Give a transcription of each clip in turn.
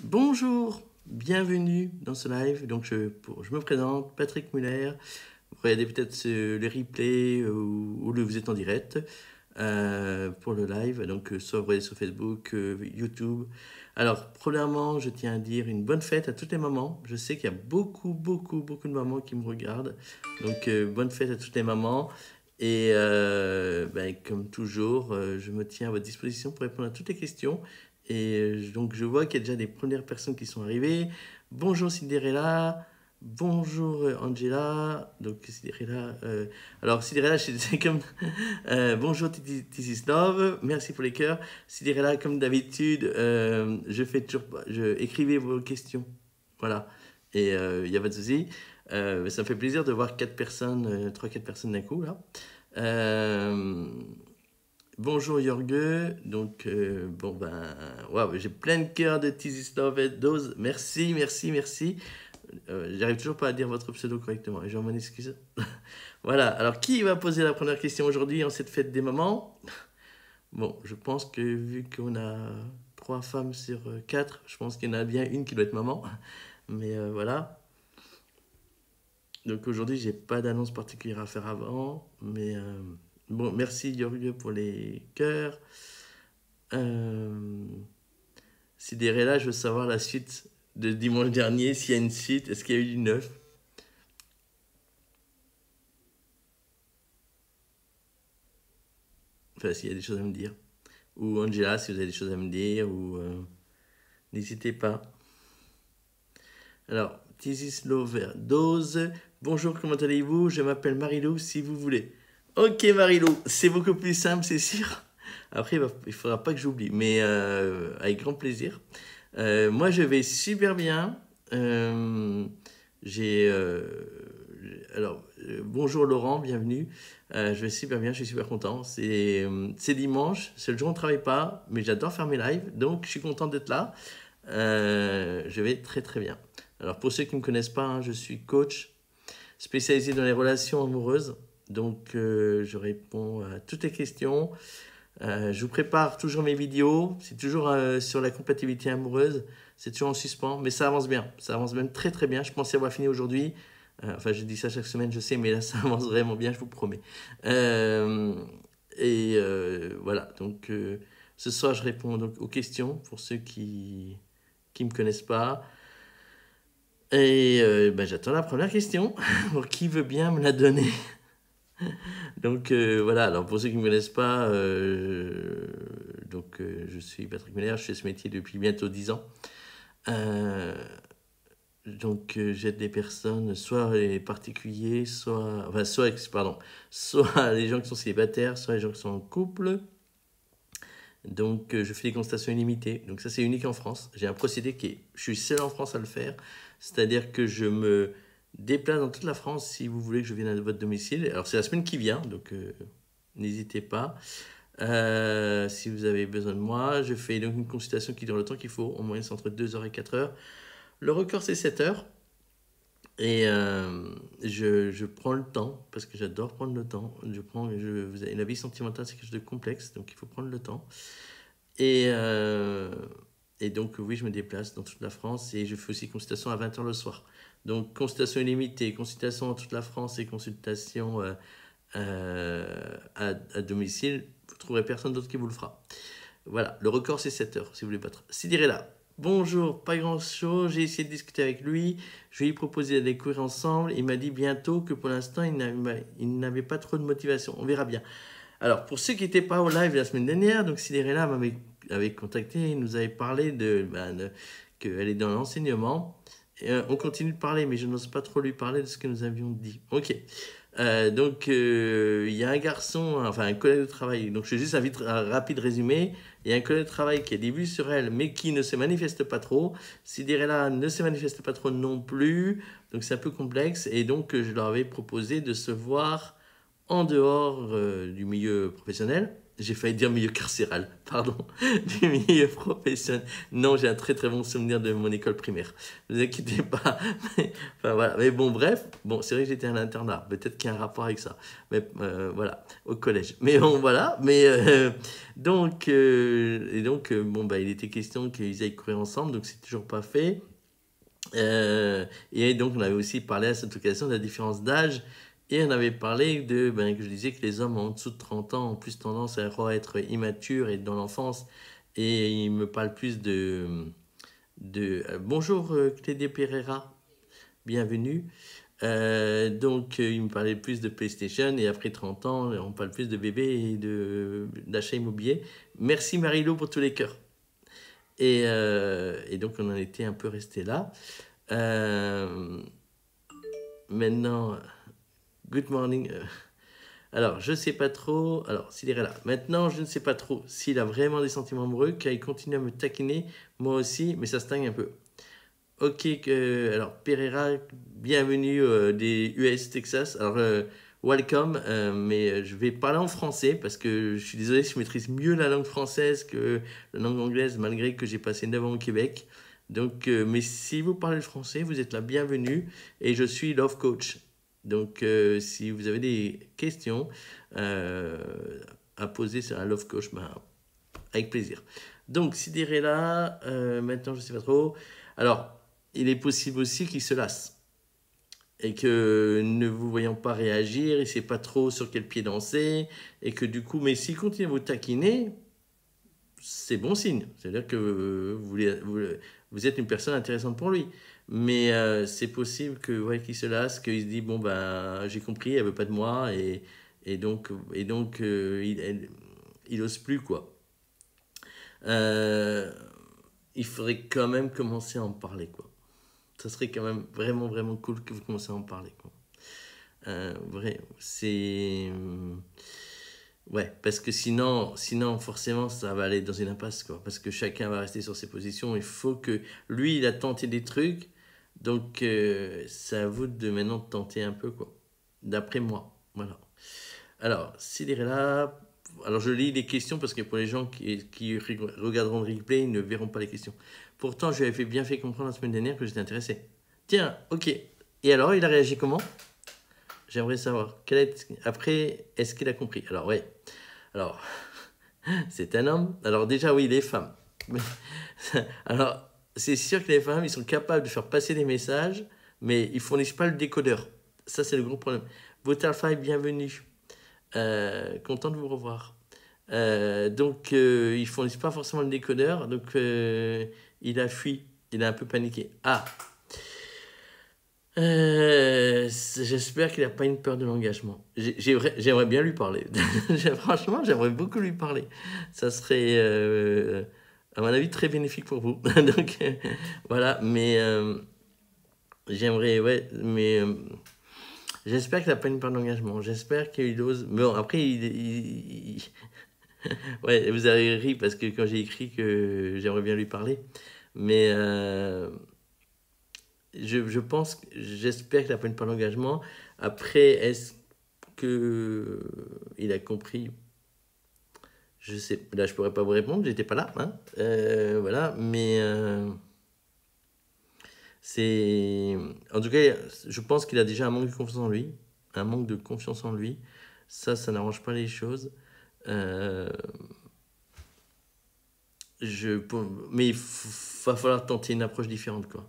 Bonjour, bienvenue dans ce live. Donc je me présente, Patrick Muller. Vous regardez peut-être les replays ou vous êtes en direct pour le live. Donc soit vous regardez sur Facebook, YouTube. Alors premièrement, je tiens à dire une bonne fête à toutes les mamans. Je sais qu'il y a beaucoup de mamans qui me regardent. Donc bonne fête à toutes les mamans. Et comme toujours, je me tiens à votre disposition pour répondre à toutes les questions. Et donc je vois qu'il y a déjà des premières personnes qui sont arrivées. Bonjour Cinderella, bonjour Angela. Donc Cinderella, alors Cinderella, c'est comme bonjour Love, merci pour les cœurs. Cinderella, comme d'habitude, je écrivez vos questions, voilà. Et il n'y a pas de souci. Ça me fait plaisir de voir 3-4 personnes d'un coup là. Bonjour Jorge, donc j'ai plein de cœurs de Tizislov et Dose, merci. J'arrive toujours pas à dire votre pseudo correctement et je m'en excuse. Voilà, alors qui va poser la première question aujourd'hui en cette fête des mamans? Bon, je pense que vu qu'on a 3 femmes sur 4, je pense qu'il y en a bien une qui doit être maman, mais voilà. Donc aujourd'hui, j'ai pas d'annonce particulière à faire avant, mais bon, merci Jorge pour les cœurs. Cinderella, je veux savoir la suite de dimanche dernier, s'il y a une suite, est-ce qu'il y a eu du neuf? Enfin, s'il y a des choses à me dire. Ou Angela, si vous avez des choses à me dire, ou n'hésitez pas. Alors, This Lover Dose. Bonjour, comment allez-vous? Je m'appelle Marilou, si vous voulez. Ok, Marilou, c'est beaucoup plus simple, c'est sûr. Après, il faudra pas que j'oublie, mais avec grand plaisir. Moi, je vais super bien. J'ai. Alors, bonjour Laurent, bienvenue. Je vais super bien, je suis super content. C'est dimanche, c'est le jour où on ne travaille pas, mais j'adore faire mes lives, donc je suis content d'être là. Je vais très bien. Alors, pour ceux qui ne me connaissent pas, hein, je suis coach spécialisé dans les relations amoureuses. Donc, je réponds à toutes les questions. Je vous prépare toujours mes vidéos. C'est toujours sur la compatibilité amoureuse. C'est toujours en suspens, mais ça avance bien. Ça avance même très bien. Je pensais avoir fini aujourd'hui. Enfin, je dis ça chaque semaine, je sais, mais là, ça avance vraiment bien, je vous promets. Voilà. Donc, ce soir, je réponds donc aux questions pour ceux qui me connaissent pas. Et j'attends la première question. Pour qui veut bien me la donner? Donc voilà, alors pour ceux qui ne me connaissent pas, je suis Patrick Muller, je fais ce métier depuis bientôt 10 ans. J'aide des personnes, soit les particuliers, soit les gens qui sont célibataires, soit les gens qui sont en couple. Donc je fais des consultations illimitées. Donc ça c'est unique en France. J'ai un procédé je suis seul en France à le faire. C'est-à-dire que je me déplace dans toute la France si vous voulez que je vienne à votre domicile. Alors c'est la semaine qui vient, donc n'hésitez pas. Si vous avez besoin de moi, je fais donc une consultation qui dure le temps qu'il faut. En moyenne c'est entre 2h et 4h. Le record c'est 7h. Et je prends le temps, parce que j'adore prendre le temps. La vie sentimentale, c'est quelque chose de complexe, donc il faut prendre le temps. Et donc, oui, je me déplace dans toute la France et je fais aussi consultation à 20h le soir. Donc, consultation illimitée, consultation dans toute la France et consultation à domicile. Vous ne trouverez personne d'autre qui vous le fera. Voilà, le record, c'est 7 heures, si vous voulez battre. Cinderella, bonjour, pas grand-chose. J'ai essayé de discuter avec lui. Je lui ai proposé d'aller courir ensemble. Il m'a dit bientôt que pour l'instant, il n'avait pas trop de motivation. On verra bien. Alors, pour ceux qui n'étaient pas au live la semaine dernière, donc Cinderella m'avait contacté, il nous avait parlé qu'elle est dans l'enseignement. On continue de parler, mais je n'ose pas trop lui parler de ce que nous avions dit. Ok. Il y a un garçon, enfin un collègue de travail, donc je fais juste un rapide résumé. Il y a un collègue de travail qui a des vues sur elle, mais qui ne se manifeste pas trop. Cinderella ne se manifeste pas trop non plus, donc c'est un peu complexe. Et donc, je leur avais proposé de se voir en dehors du milieu professionnel. J'ai failli dire milieu carcéral, pardon, du milieu professionnel. Non, j'ai un très très bon souvenir de mon école primaire. Ne vous inquiétez pas. Enfin voilà. Mais bon, bref, bon, c'est vrai que j'étais à l'internat. Peut-être qu'il y a un rapport avec ça. Mais voilà, au collège. Mais bon, voilà. Mais donc, bon, bah, il était question qu'ils aillent courir ensemble, donc c'est toujours pas fait. Et donc, on avait aussi parlé à cette occasion de la différence d'âge. Et on avait parlé que je disais que les hommes en dessous de 30 ans ont plus tendance à être immatures et dans l'enfance. Et il me parle plus bonjour Clédé Pereira, bienvenue. Il me parlait plus de PlayStation et après 30 ans, on parle plus de bébé et d'achat immobilier. Merci Marilou pour tous les cœurs. Et donc, on en était un peu resté là. Maintenant, good morning. Alors, je sais pas trop. Alors, s'il est là. Maintenant, je ne sais pas trop s'il a vraiment des sentiments amoureux, car il continue à me taquiner, moi aussi, mais ça stagne un peu. Ok, alors, Pereira, bienvenue des US, Texas. Alors, welcome, mais je vais parler en français parce que je suis désolé si je maîtrise mieux la langue française que la langue anglaise, malgré que j'ai passé 9 ans au Québec. Donc, mais si vous parlez le français, vous êtes la bienvenue et je suis Love Coach. Donc, si vous avez des questions à poser sur un Love Coach, ben, avec plaisir. Donc, Sidérella, maintenant, je ne sais pas trop. Alors, il est possible aussi qu'il se lasse et que ne vous voyant pas réagir, il ne sait pas trop sur quel pied danser et que du coup, mais s'il continue à vous taquiner, c'est bon signe. C'est-à-dire que vous êtes une personne intéressante pour lui. Mais c'est possible qu'il se lasse, qu'il se dit bon ben j'ai compris, elle veut pas de moi et donc il ose plus quoi. Il faudrait quand même commencer à en parler quoi. Ça serait quand même vraiment vraiment cool que vous commenciez à en parler quoi. C'est ouais, parce que sinon, forcément, ça va aller dans une impasse, quoi. Parce que chacun va rester sur ses positions. Il faut que lui, il a tenté des trucs, donc c'est à vous de maintenant tenter un peu, quoi. D'après moi, voilà. Alors, Cinderella. Alors, je lis les questions parce que pour les gens qui regarderont le replay, ils ne verront pas les questions. Pourtant, je lui avais bien fait comprendre la semaine dernière que j'étais intéressé. Tiens, ok. Et alors, il a réagi comment? J'aimerais savoir. Après, est-ce qu'il a compris? Alors, ouais. Alors, c'est un homme. Alors, déjà, oui, les femmes. Alors, c'est sûr que les femmes, ils sont capables de faire passer des messages, mais ils ne fournissent pas le décodeur. Ça, c'est le gros problème. Votalfy, bienvenue. Content de vous revoir. Ils ne fournissent pas forcément le décodeur. Donc, il a fui. Il a un peu paniqué. Ah! J'espère qu'il n'a pas une peur de l'engagement. J'aimerais bien lui parler. Franchement, j'aimerais beaucoup lui parler. Ça serait, à mon avis, très bénéfique pour vous. Donc, voilà. Mais j'aimerais, ouais, mais j'espère qu'il n'a pas une peur de l'engagement. J'espère qu'il ose. Bon, après, ouais, vous avez ri parce que quand j'ai écrit que j'aimerais bien lui parler. Mais je pense, j'espère qu'il n'a pas une part d'engagement. Après, est-ce que il a compris? Je sais, là je pourrais pas vous répondre, j'étais pas là, hein. Voilà, mais en tout cas, je pense qu'il a déjà un manque de confiance en lui, un manque de confiance en lui. Ça n'arrange pas les choses. Mais il va falloir tenter une approche différente, quoi.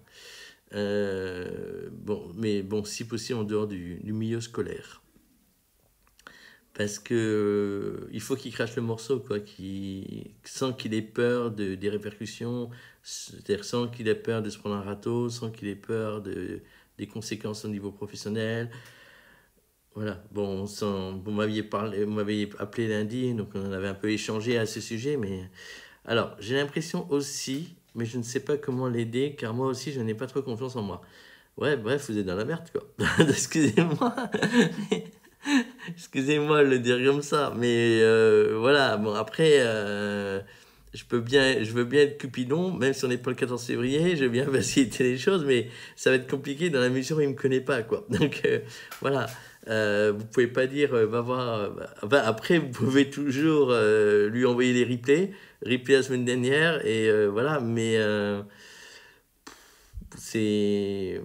Mais bon, si possible en dehors du milieu scolaire. Parce que il faut qu'il crache le morceau, quoi, sans qu'il ait peur des répercussions, c'est-à-dire sans qu'il ait peur de se prendre un râteau, sans qu'il ait peur des conséquences au niveau professionnel. Voilà, bon, vous m'aviez appelé lundi, donc on en avait un peu échangé à ce sujet, mais... Alors, j'ai l'impression aussi, mais je ne sais pas comment l'aider, car moi aussi, je n'ai pas trop confiance en moi. Ouais, bref, vous êtes dans la merde, quoi. Excusez-moi. Excusez-moi de le dire comme ça, mais voilà. Bon, après, je veux bien être Cupidon, même si on n'est pas le 14 février, je veux bien faciliter les choses, mais ça va être compliqué dans la mesure où il me connaît pas, quoi. Donc voilà, vous pouvez pas dire, va voir. Enfin, après, vous pouvez toujours lui envoyer les replays la semaine dernière, et voilà, mais c'est.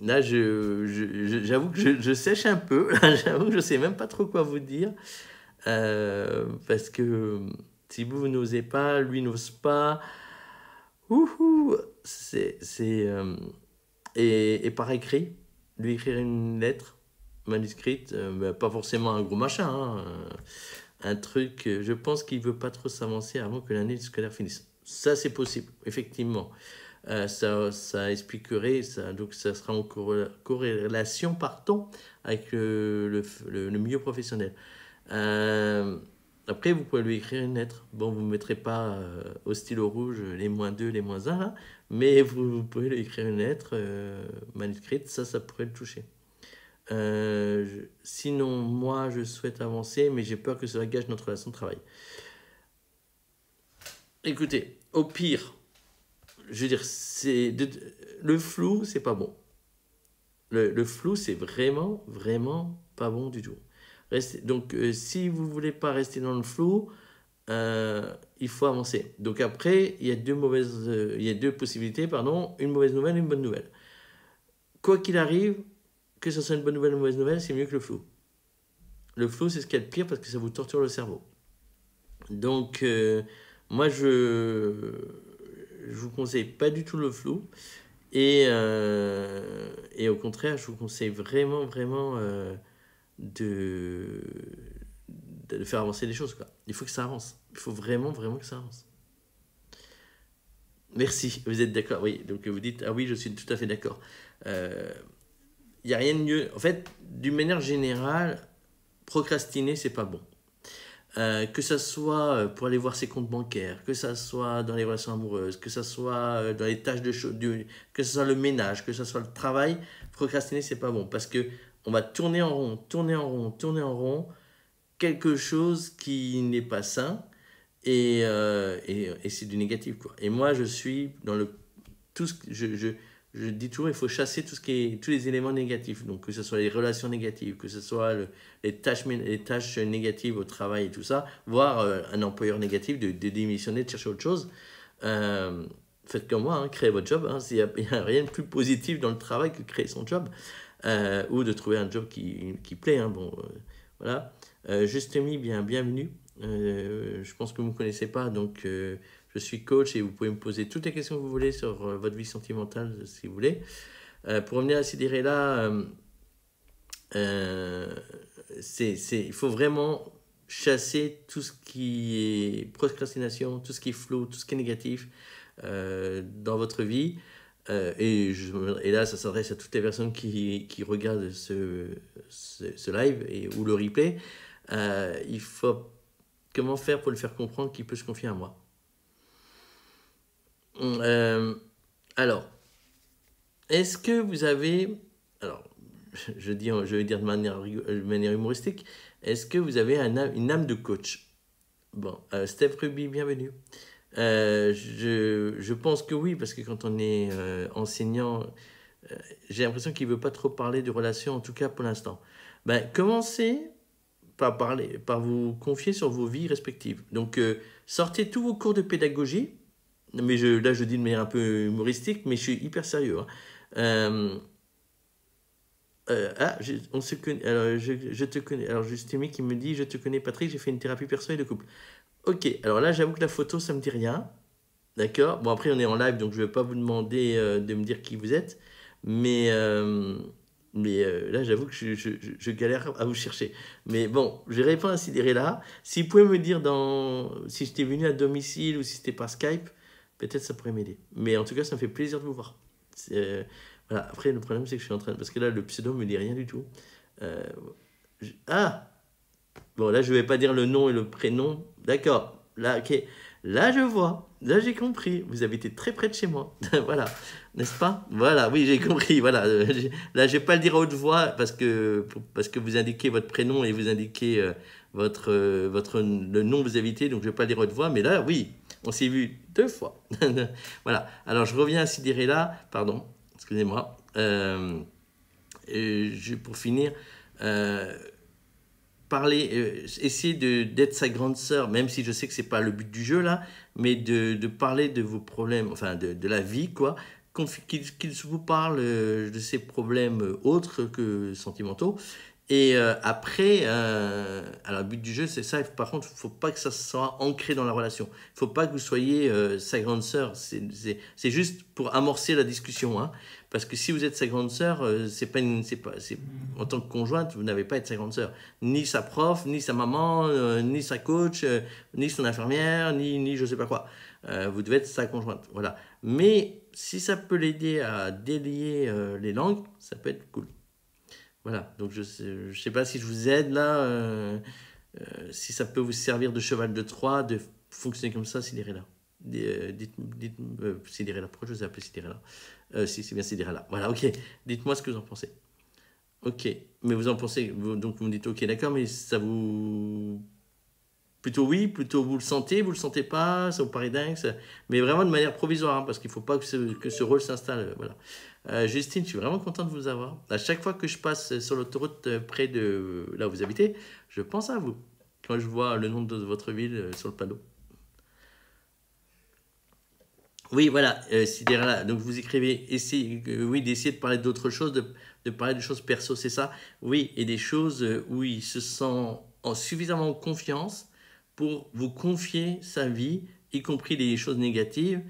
Là, j'avoue que je sèche un peu, j'avoue que je sais même pas trop quoi vous dire. Parce que si vous n'osez pas, lui n'ose pas. Ouhou, et par écrit, lui écrire une lettre manuscrite, pas forcément un gros machin, hein, un truc, je pense qu'il veut pas trop s'avancer avant que l'année scolaire finisse. Ça, c'est possible, effectivement. Ça expliquerait, donc ça sera en corrélation, pardon, avec le milieu professionnel. Euh, Après, vous pouvez lui écrire une lettre. Bon, vous ne mettrez pas au stylo rouge les -2, les -1, là, mais vous pouvez lui écrire une lettre manuscrite, ça pourrait le toucher. Sinon, moi, je souhaite avancer, mais j'ai peur que cela gâche notre relation de travail. Écoutez, au pire, je veux dire, le flou, c'est pas bon. Le flou, c'est vraiment, vraiment pas bon du tout. Donc, si vous voulez pas rester dans le flou, il faut avancer. Donc après, il y a deux possibilités, pardon, une mauvaise nouvelle et une bonne nouvelle. Quoi qu'il arrive, que ce soit une bonne nouvelle ou une mauvaise nouvelle, c'est mieux que le flou. Le flou, c'est ce qu'il y a de pire parce que ça vous torture le cerveau. Donc, moi, je vous conseille pas du tout le flou. Et au contraire, je vous conseille vraiment, vraiment de, de faire avancer les choses, quoi. Il faut que ça avance. Il faut vraiment, vraiment que ça avance. Merci, vous êtes d'accord, oui. Donc vous dites, ah oui, je suis tout à fait d'accord. Il n'y a rien de mieux. En fait, d'une manière générale, procrastiner, c'est pas bon. Que ça soit pour aller voir ses comptes bancaires, que ça soit dans les relations amoureuses, que ça soit dans les tâches que ce soit le ménage, que ce soit le travail, procrastiner c'est pas bon parce que on va tourner en rond, tourner en rond, tourner en rond, quelque chose qui n'est pas sain et c'est du négatif quoi. Et moi je suis dans le tout ce que je dis toujours, il faut chasser tous les éléments négatifs. Donc, que ce soit les relations négatives, que ce soit les tâches négatives au travail et tout ça, voire un employeur négatif de démissionner, de chercher autre chose. Faites comme moi, hein, créez votre job. Hein, il n'y a rien de plus positif dans le travail que de créer son job. Ou de trouver un job qui plaît. Hein, bon, voilà. Juste mis, bienvenue. Je pense que vous ne me connaissez pas, donc je suis coach et vous pouvez me poser toutes les questions que vous voulez sur votre vie sentimentale, si vous voulez. Pour revenir à Cinderella, il faut vraiment chasser tout ce qui est procrastination, tout ce qui est flou, tout ce qui est négatif dans votre vie. Et là, ça s'adresse à toutes les personnes qui regardent ce live ou le replay. Il faut comment faire pour le faire comprendre qu'il peut se confier à moi. Alors, est-ce que vous avez... Alors, je vais dire de manière humoristique. Est-ce que vous avez une âme de coach? Bon, Steph Ruby, bienvenue. Je pense que oui, parce que quand on est enseignant, j'ai l'impression qu'il ne veut pas trop parler de relations, en tout cas pour l'instant. Commencez par vous confier sur vos vies respectives. Donc, sortez tous vos cours de pédagogie. Mais là, je dis de manière un peu humoristique, mais je suis hyper sérieux. Hein. On se connaît. Alors, je te connais. Alors, Justement qui me dit, je te connais, Patrick, j'ai fait une thérapie perso et de couple. Ok, alors là, j'avoue que la photo, ça me dit rien. D'accord. Bon, après, on est en live, donc je ne vais pas vous demander de me dire qui vous êtes. Mais là, j'avoue que je galère à vous chercher. Mais bon, je réponds à Cinderella. Si vous pouvez me dire si j'étais venu à domicile ou si c'était par Skype, peut-être ça pourrait m'aider. Mais en tout cas, ça me fait plaisir de vous voir. Voilà. Après, le problème, c'est que je suis en train... Parce que là, le pseudo me dit rien du tout. Ah! Bon, là, je ne vais pas dire le nom et le prénom. D'accord. Là, ok. Là, je vois. Là, j'ai compris. Vous avez été très près de chez moi. Voilà. N'est-ce pas? Voilà, oui, j'ai compris. Voilà. Là, je vais pas le dire à haute voix parce que vous indiquez votre prénom et vous indiquez le nom que vous invitez. Donc, je vais pas le dire à haute voix. Mais là, oui. On s'est vu 2 fois. Voilà. Alors, je reviens à Cinderella. Pardon, excusez-moi. Pour finir, essayer d'être sa grande sœur, même si je sais que c'est pas le but du jeu là, mais de parler de vos problèmes, enfin de la vie, quoi. Qu'il vous parle de ses problèmes autres que sentimentaux. Et après, alors le but du jeu, c'est ça. Par contre, il ne faut pas que ça soit ancré dans la relation. Il ne faut pas que vous soyez sa grande sœur. C'est juste pour amorcer la discussion. Hein. Parce que si vous êtes sa grande sœur, en tant que conjointe, vous n'avez pas à être sa grande sœur. Ni sa prof, ni sa maman, ni sa coach, ni son infirmière, ni je ne sais pas quoi. Vous devez être sa conjointe. Voilà. Mais si ça peut l'aider à délier les langues, ça peut être cool. Voilà, donc je sais pas si je vous aide là, si ça peut vous servir de cheval de Troie, de fonctionner comme ça, Cinderella. Cinderella, pourquoi je vous ai appelé Cinderella Si, c'est bien Cinderella. Voilà, ok. Dites-moi ce que vous en pensez. Ok, mais vous en pensez, donc vous me dites ok, d'accord, mais ça vous... Plutôt oui, plutôt vous le sentez pas, ça vous paraît dingue, mais vraiment de manière provisoire, hein, parce qu'il ne faut pas que ce rôle s'installe. Voilà. Justine, je suis vraiment content de vous avoir. À chaque fois que je passe sur l'autoroute près de là où vous habitez, je pense à vous. Quand je vois le nom de votre ville sur le panneau. Oui, voilà, Sidérala. Donc vous écrivez, oui, d'essayer de parler d'autres choses, de parler de choses perso, c'est ça. Oui, et des choses où il se sent suffisamment en confiance pour vous confier sa vie, y compris les choses négatives,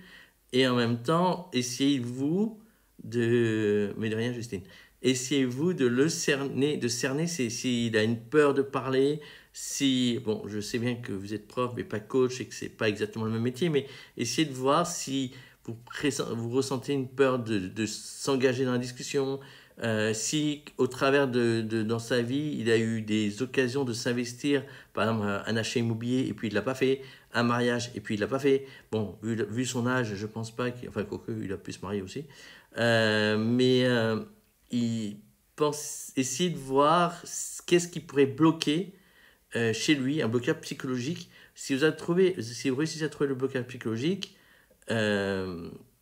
et en même temps, essayez-vous de... Mais de rien, Justine. Essayez-vous de le cerner, s'il a une peur de parler, si... Bon, je sais bien que vous êtes prof, mais pas coach, et que c'est pas exactement le même métier, mais essayez de voir si vous ressentez une peur de s'engager dans la discussion, si au travers dans sa vie, il a eu des occasions de s'investir, par exemple un achat immobilier, et puis il ne l'a pas fait, un mariage, et puis il ne l'a pas fait. Bon, vu son âge, je ne pense pas qu'il... Enfin, quoique, il a pu se marier aussi. Mais il pense... Essayer de voir qu'est-ce qui pourrait bloquer chez lui, un blocage psychologique. Si vous réussissez à trouver le blocage psychologique,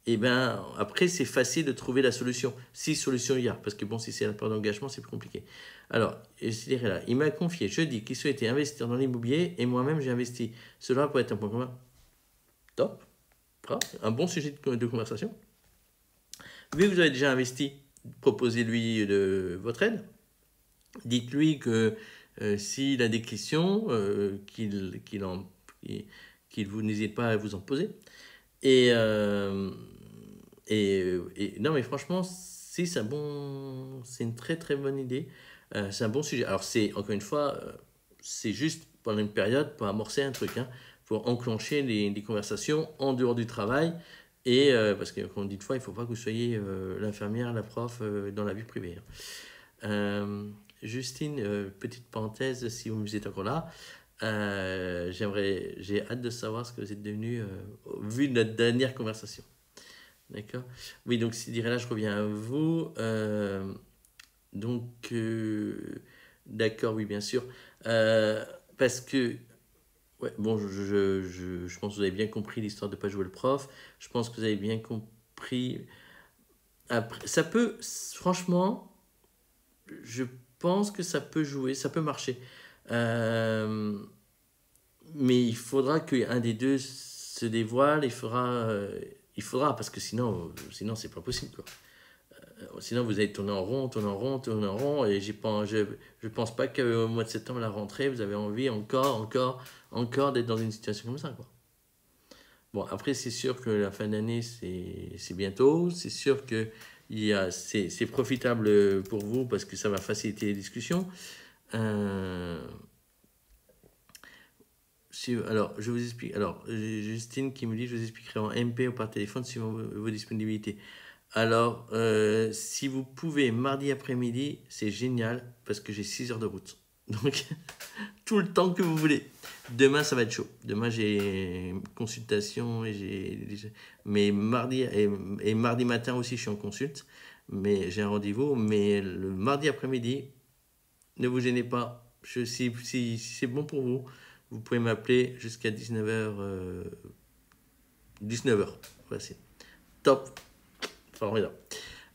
et ben après c'est facile de trouver la solution, si solution il y a, parce que bon, si c'est la peur d'engagement, c'est plus compliqué. Alors, je dirais là, il m'a confié jeudi qu'il souhaitait investir dans l'immobilier et moi-même j'ai investi. Cela pourrait être un point commun. Top, un bon sujet de conversation. Vu que vous avez déjà investi, proposez-lui votre aide. Dites-lui que s'il a des questions, qu'il vous n'hésite pas à vous en poser. Et non, mais franchement, si c'est une très très bonne idée. C'est un bon sujet. Alors c'est encore une fois, c'est juste pendant une période pour amorcer un truc, hein, pour enclencher les conversations en dehors du travail. Et parce que comme on dit une fois, il ne faut pas que vous soyez l'infirmière, la prof dans la vie privée. Justine, petite parenthèse, si vous êtes encore là. J'ai hâte de savoir ce que vous êtes devenu vu notre dernière conversation. D'accord. Oui, donc si dirais là, je reviens à vous. Donc, d'accord, oui, bien sûr. Parce que, ouais, bon, je pense que vous avez bien compris l'histoire de ne pas jouer le prof. Je pense que vous avez bien compris. Après, ça peut, franchement, je pense que ça peut jouer, ça peut marcher. Mais il faudra qu'un des deux se dévoile, il faudra parce que sinon c'est pas possible, quoi. Sinon vous allez tourner en rond, et je pense pas qu'au mois de septembre, à la rentrée, vous avez envie encore d'être dans une situation comme ça, quoi. Bon, après c'est sûr que la fin d'année c'est bientôt, c'est sûr que c'est profitable pour vous parce que ça va faciliter les discussions. Alors, je vous explique. Alors, Justine qui me dit, je vous expliquerai en MP ou par téléphone suivant vos disponibilités. Alors, si vous pouvez, mardi après-midi, c'est génial parce que j'ai 6 heures de route. Donc, tout le temps que vous voulez. Demain, ça va être chaud. Demain, j'ai une consultation mais mardi et mardi matin aussi, je suis en consulte. Mais j'ai un rendez-vous. Mais le mardi après-midi, ne vous gênez pas. Si c'est bon pour vous, vous pouvez m'appeler jusqu'à 19h 19h. Voici. Top. Formidable.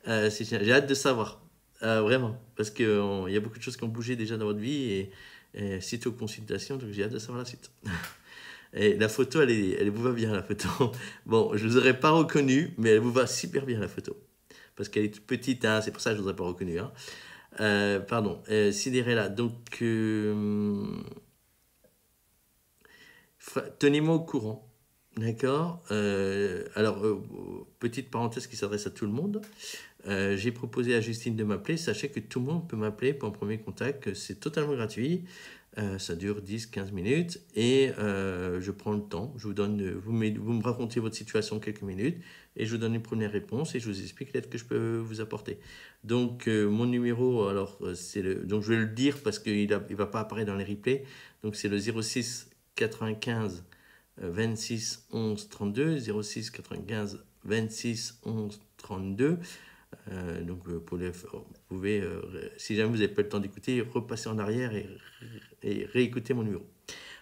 J'ai hâte de savoir. Vraiment. Parce qu'il y a beaucoup de choses qui ont bougé déjà dans votre vie et suite aux consultations, donc j'ai hâte de savoir la suite. Et la photo, elle vous va bien, la photo. Bon, je ne vous aurais pas reconnu, mais elle vous va super bien, la photo. Parce qu'elle est toute petite, hein, c'est pour ça que je ne vous aurais pas reconnu. Hein. Pardon, Cinderella. Donc, tenez-moi au courant. D'accord. Alors, petite parenthèse qui s'adresse à tout le monde. J'ai proposé à Justine de m'appeler. Sachez que tout le monde peut m'appeler pour un premier contact. C'est totalement gratuit. Ça dure 10-15 minutes et je prends le temps. Je vous donne, vous me racontez votre situation quelques minutes et je vous donne une première réponse et je vous explique l'aide que je peux vous apporter. Donc, mon numéro, alors, donc je vais le dire parce qu'il ne va pas apparaître dans les replays. Donc, c'est le 06 95 26 11 32, 06 95 26 11 32. Donc, vous pouvez, si jamais vous n'avez pas le temps d'écouter, repasser en arrière et réécouter mon numéro.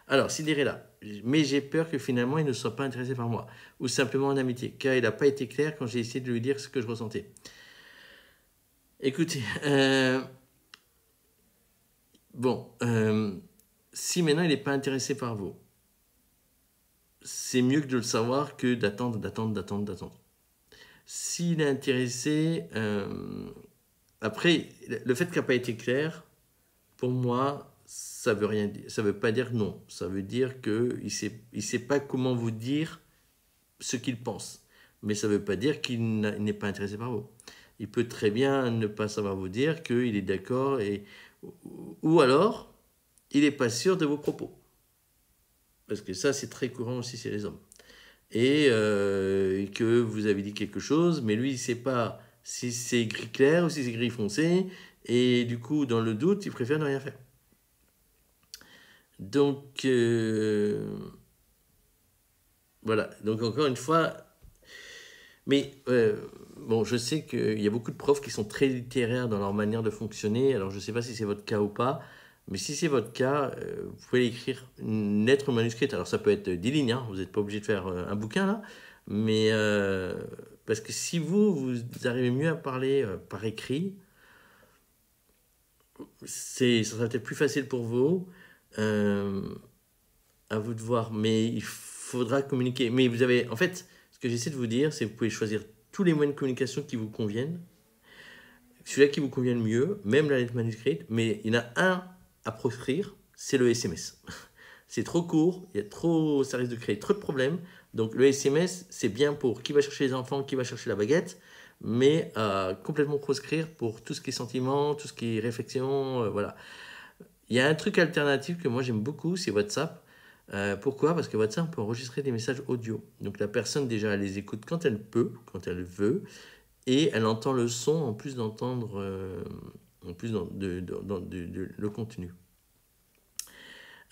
Alors, Cinderella, mais j'ai peur que finalement il ne soit pas intéressé par moi, ou simplement en amitié, car il n'a pas été clair quand j'ai essayé de lui dire ce que je ressentais. Écoutez, bon, si maintenant il n'est pas intéressé par vous, c'est mieux que de le savoir que d'attendre. S'il est intéressé, après, le fait qu'il n'a pas été clair, pour moi, ça veut rien dire. Ça veut pas dire non. Ça veut dire qu'il sait pas comment vous dire ce qu'il pense. Mais ça veut pas dire qu'il n'est pas intéressé par vous. Il peut très bien ne pas savoir vous dire qu'il est d'accord ou alors il n'est pas sûr de vos propos. Parce que ça, c'est très courant aussi chez les hommes. Et que vous avez dit quelque chose, mais lui, il ne sait pas si c'est gris clair ou si c'est gris foncé. Et du coup, dans le doute, il préfère ne rien faire. Donc, voilà. Donc, encore une fois, mais bon, je sais qu'il y a beaucoup de profs qui sont très littéraires dans leur manière de fonctionner. Alors, je ne sais pas si c'est votre cas ou pas, mais si c'est votre cas, vous pouvez écrire une lettre manuscrite. Alors, ça peut être 10 lignes, hein, vous n'êtes pas obligé de faire un bouquin là, mais parce que si vous arrivez mieux à parler par écrit, ça sera peut-être plus facile pour vous. À vous de voir, mais il faudra communiquer. Mais vous avez, en fait, ce que j'essaie de vous dire, c'est que vous pouvez choisir tous les moyens de communication qui vous conviennent, celui-là qui vous convient le mieux, même la lettre manuscrite, mais il y en a un à proscrire, c'est le SMS. C'est trop court, ça risque de créer trop de problèmes. Donc le SMS, c'est bien pour qui va chercher les enfants, qui va chercher la baguette, mais complètement proscrire pour tout ce qui est sentiment, tout ce qui est réflexion, voilà. Il y a un truc alternatif que moi j'aime beaucoup, c'est WhatsApp. Pourquoi? Parce que WhatsApp, on peut enregistrer des messages audio. Donc la personne, déjà, elle les écoute quand elle peut, quand elle veut, et elle entend le son en plus d'entendre le contenu.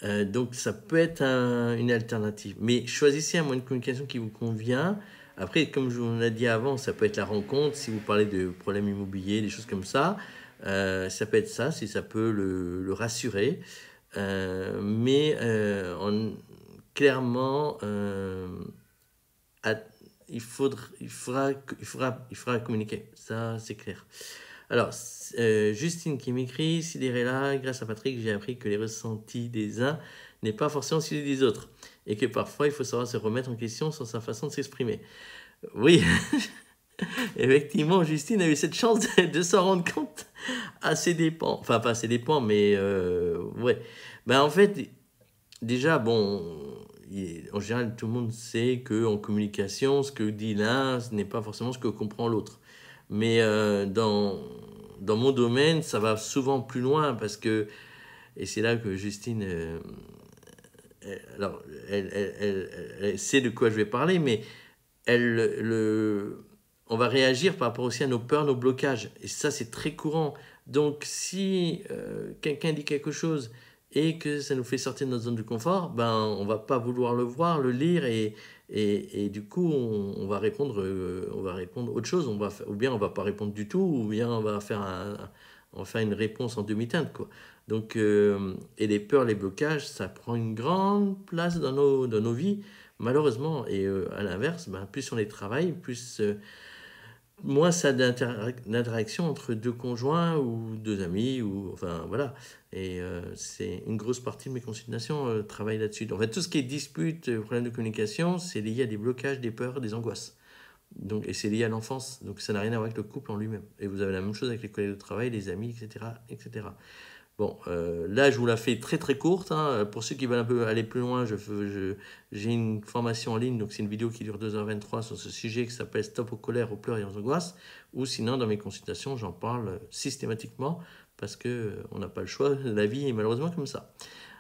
Donc ça peut être une alternative. Mais choisissez un moyen de communication qui vous convient. Après, comme je vous l'ai dit avant, ça peut être la rencontre, si vous parlez de problèmes immobiliers, des choses comme ça. Ça peut être ça, si ça peut le rassurer. Mais clairement, il faudra communiquer. Ça, c'est clair. Alors, Justine qui m'écrit, Cinderella, grâce à Patrick, j'ai appris que les ressentis des uns n'est pas forcément celui des autres. Et que parfois, il faut savoir se remettre en question sur sa façon de s'exprimer. Oui, effectivement, Justine a eu cette chance de s'en rendre compte à ses dépens. Enfin, pas à ses dépens, mais ouais. Ben, en fait, déjà, bon, en général, tout le monde sait qu'en communication, ce que dit l'un, ce n'est pas forcément ce que comprend l'autre. Mais dans mon domaine, ça va souvent plus loin parce que, et c'est là que Justine, alors, elle sait de quoi je vais parler, mais on va réagir par rapport aussi à nos peurs, nos blocages. Et ça, c'est très courant. Donc, si quelqu'un dit quelque chose et que ça nous fait sortir de notre zone de confort, ben, on va pas vouloir le voir, le lire, et du coup, on va répondre autre chose. Ou bien on va pas répondre du tout, ou bien on va faire une réponse en demi-teinte, quoi. Donc, et les peurs, les blocages, ça prend une grande place dans nos vies. malheureusement. Et à l'inverse, ben, plus on les travaille, plus moins ça d'interaction entre deux conjoints ou deux amis, ou enfin voilà. Et c'est une grosse partie de mes consultations travaillent là-dessus. En fait, tout ce qui est dispute, problème de communication, c'est lié à des blocages, des peurs, des angoisses. Donc, et c'est lié à l'enfance, donc ça n'a rien à voir avec le couple en lui-même. Et vous avez la même chose avec les collègues de travail, les amis, etc. etc. Bon, là, je vous la fais très très courte. Hein. Pour ceux qui veulent un peu aller plus loin, j'ai une formation en ligne, donc c'est une vidéo qui dure 2h23 sur ce sujet qui s'appelle Stop aux colères, aux pleurs et aux angoisses. Ou sinon, dans mes consultations, j'en parle systématiquement parce qu'on n'a pas le choix. La vie est malheureusement comme ça.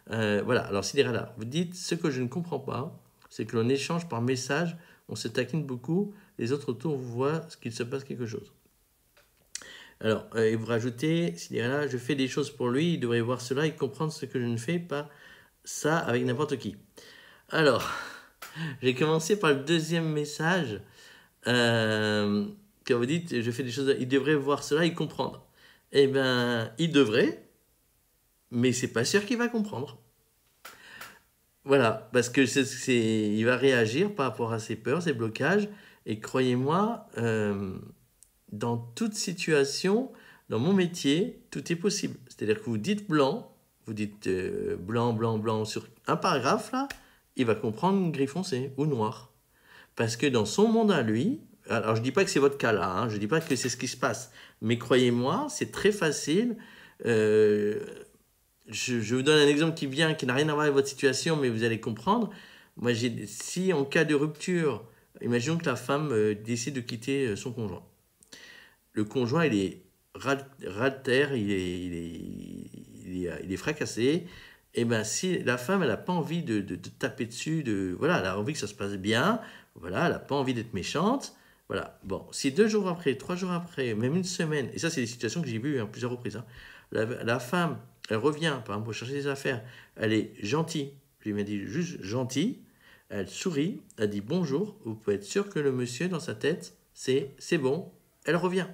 Voilà, alors Cinderella, vous dites ce que je ne comprends pas, c'est que l'on échange par message, on se taquine beaucoup, les autres autour voient qu'il se passe quelque chose. Alors, et vous rajoutez, Cinderella, je fais des choses pour lui, il devrait voir cela et comprendre ce que je ne fais pas ça avec n'importe qui. Alors, j'ai commencé par le deuxième message, quand vous dites, je fais des choses, il devrait voir cela et comprendre. Eh bien, il devrait, mais c'est pas sûr qu'il va comprendre. Voilà, parce que il va réagir par rapport à ses peurs, ses blocages, et croyez-moi, dans toute situation, dans mon métier, tout est possible. C'est-à-dire que vous dites blanc, vous dites blanc, blanc, blanc sur un paragraphe, là, il va comprendre gris foncé ou noir. Parce que dans son monde à lui, alors je ne dis pas que c'est votre cas là, hein, je ne dis pas que c'est ce qui se passe, mais croyez-moi, c'est très facile. Je vous donne un exemple qui n'a rien à voir avec votre situation, mais vous allez comprendre. Moi, si en cas de rupture, imaginons que la femme décide de quitter son conjoint. Le conjoint, il est ras de terre, il est fracassé. Et bien, si la femme, elle n'a pas envie de taper dessus, voilà, elle a envie que ça se passe bien, voilà, elle n'a pas envie d'être méchante, voilà. Bon, si 2 jours après, 3 jours après, même une semaine, et ça, c'est des situations que j'ai vues plusieurs reprises, hein, la femme, elle revient, par exemple, pour chercher des affaires, elle est gentille, je lui ai dit juste gentille, elle sourit, elle dit bonjour, vous pouvez être sûr que le monsieur, dans sa tête, c'est bon, elle revient.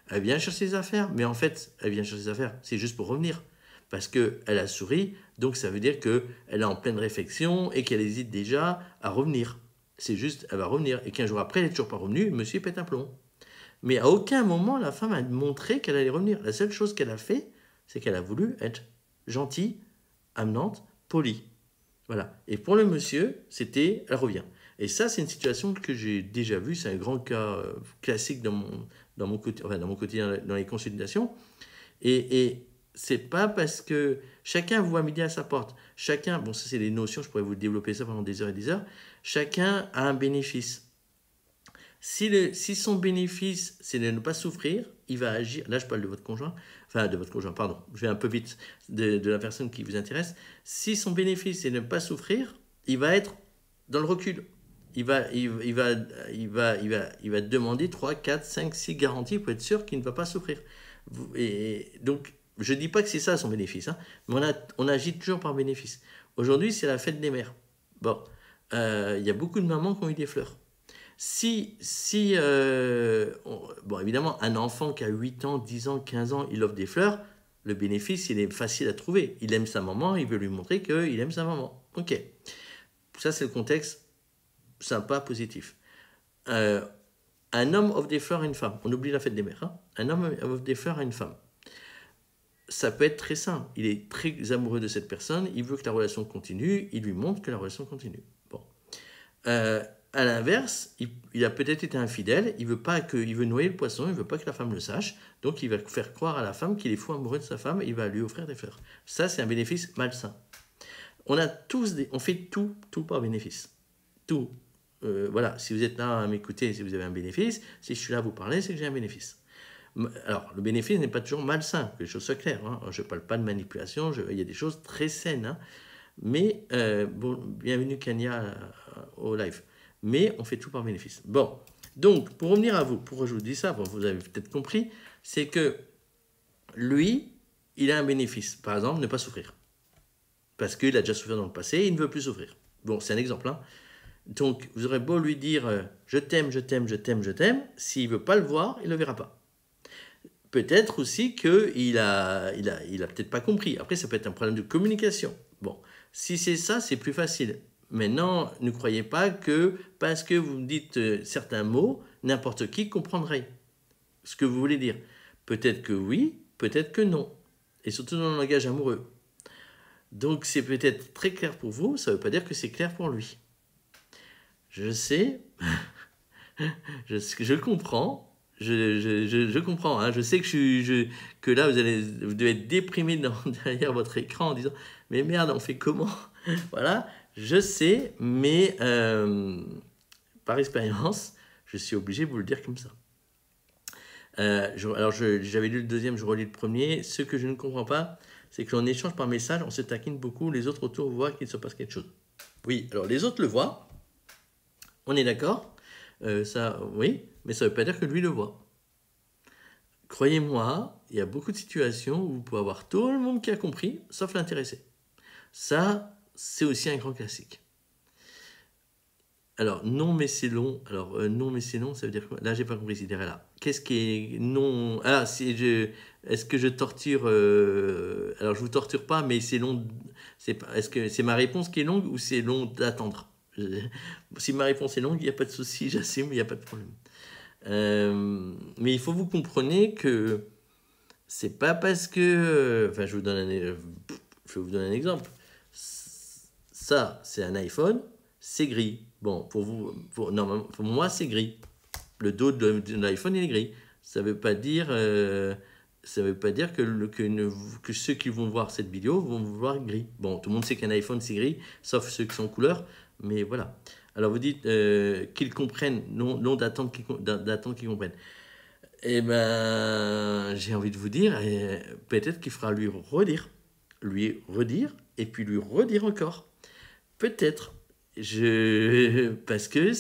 Elle vient chercher ses affaires, mais en fait, elle vient chercher ses affaires, c'est juste pour revenir. Parce qu'elle a souri, donc ça veut dire qu'elle est en pleine réflexion et qu'elle hésite déjà à revenir. C'est juste, elle va revenir. Et 15 jours après, elle n'est toujours pas revenue, monsieur pète un plomb. Mais à aucun moment, la femme a montré qu'elle allait revenir. La seule chose qu'elle a fait, c'est qu'elle a voulu être gentille, amenante, polie. Voilà. Et pour le monsieur, c'était, elle revient. Et ça, c'est une situation que j'ai déjà vue. C'est un grand cas classique dans mon quotidien, dans les consultations. Et c'est pas parce que chacun voit midi à sa porte. Chacun, bon, ça c'est des notions, je pourrais vous développer ça pendant des heures et des heures. Chacun a un bénéfice. Si son bénéfice, c'est de ne pas souffrir, il va agir. Là, je parle de votre conjoint, pardon, je vais un peu vite de la personne qui vous intéresse. Si son bénéfice, c'est de ne pas souffrir, il va être dans le recul. Il va demander 3, 4, 5, 6 garanties pour être sûr qu'il ne va pas souffrir. Et donc, je ne dis pas que c'est ça son bénéfice, hein, mais on agit toujours par bénéfice. Aujourd'hui, c'est la fête des mères. Bon, il y a beaucoup de mamans qui ont eu des fleurs. Bon, évidemment, un enfant qui a 8 ans, 10 ans, 15 ans, il offre des fleurs, le bénéfice, il est facile à trouver. Il aime sa maman, il veut lui montrer qu'il aime sa maman. Ok. Ça, c'est le contexte sympa, positif. Un homme offre des fleurs à une femme. On oublie la fête des mères. Hein. Un homme offre des fleurs à une femme. Ça peut être très simple. Il est très amoureux de cette personne, il veut que la relation continue, il lui montre que la relation continue. Bon. À l'inverse, il a peut-être été infidèle, il veut noyer le poisson, il ne veut pas que la femme le sache, donc il va faire croire à la femme qu'il est fou amoureux de sa femme et il va lui offrir des fleurs. Ça, c'est un bénéfice malsain. On fait tout par bénéfice. Tout. Voilà, si vous êtes là à m'écouter, si vous avez un bénéfice, si je suis là à vous parler, c'est que j'ai un bénéfice. Alors, le bénéfice n'est pas toujours malsain, que les choses soient claires. Hein. Je ne parle pas de manipulation, il y a des choses très saines. Hein. Mais, bienvenue Kenya au live. Mais on fait tout par bénéfice. Bon, donc, pour revenir à vous, pourquoi je vous dis ça, vous avez peut-être compris, c'est que lui, il a un bénéfice. Par exemple, ne pas souffrir. Parce qu'il a déjà souffert dans le passé, il ne veut plus souffrir. Bon, c'est un exemple. Hein. Donc, vous aurez beau lui dire je t'aime, je t'aime, je t'aime, je t'aime, s'il ne veut pas le voir, il ne le verra pas. Peut-être aussi qu'il a peut-être pas compris. Après, ça peut être un problème de communication. Bon, si c'est ça, c'est plus facile. Maintenant, ne croyez pas que parce que vous me dites certains mots, n'importe qui comprendrait ce que vous voulez dire. Peut-être que oui, peut-être que non. Et surtout dans le langage amoureux. Donc c'est peut-être très clair pour vous, ça ne veut pas dire que c'est clair pour lui. Je sais, je comprends, je comprends, hein. Je sais que là vous devez être déprimé derrière votre écran en disant mais merde, on fait comment? Voilà, je sais, mais par expérience, je suis obligé de vous le dire comme ça. Alors j'avais lu le deuxième, je relis le premier. Ce que je ne comprends pas, c'est que l'on échange par message, on se taquine beaucoup, les autres autour voient qu'il se passe quelque chose. Oui, alors les autres le voient, on est d'accord, ça, oui, mais ça ne veut pas dire que lui le voit. Croyez-moi, il y a beaucoup de situations où vous pouvez avoir tout le monde qui a compris, sauf l'intéressé. Ça, c'est aussi un grand classique. Alors, non, mais c'est long. Alors, non, mais c'est long, ça veut dire quoi? Là, j'ai pas compris, c'est derrière là. Qu'est-ce qui est non? Ah, est-ce que je torture alors, je vous torture pas, mais c'est long. Est-ce que c'est ma réponse qui est longue ou c'est long d'attendre? Si ma réponse est longue, il n'y a pas de souci, j'assume, il n'y a pas de problème. Mais il faut vous compreniez que c'est pas parce que. Enfin, je vais vous donner un exemple. Ça, c'est un iPhone, c'est gris. Bon, normalement, pour moi, c'est gris. Le dos de l'iPhone, il est gris. Ça veut pas dire, que ceux qui vont voir cette vidéo vont voir gris. Bon, tout le monde sait qu'un iPhone, c'est gris, sauf ceux qui sont en couleur. Mais voilà. Alors, vous dites qu'ils comprennent, non d'attendre qu'ils comprennent. Eh ben, j'ai envie de vous dire, peut-être qu'il fera lui redire, et puis lui redire encore. Peut-être. Parce que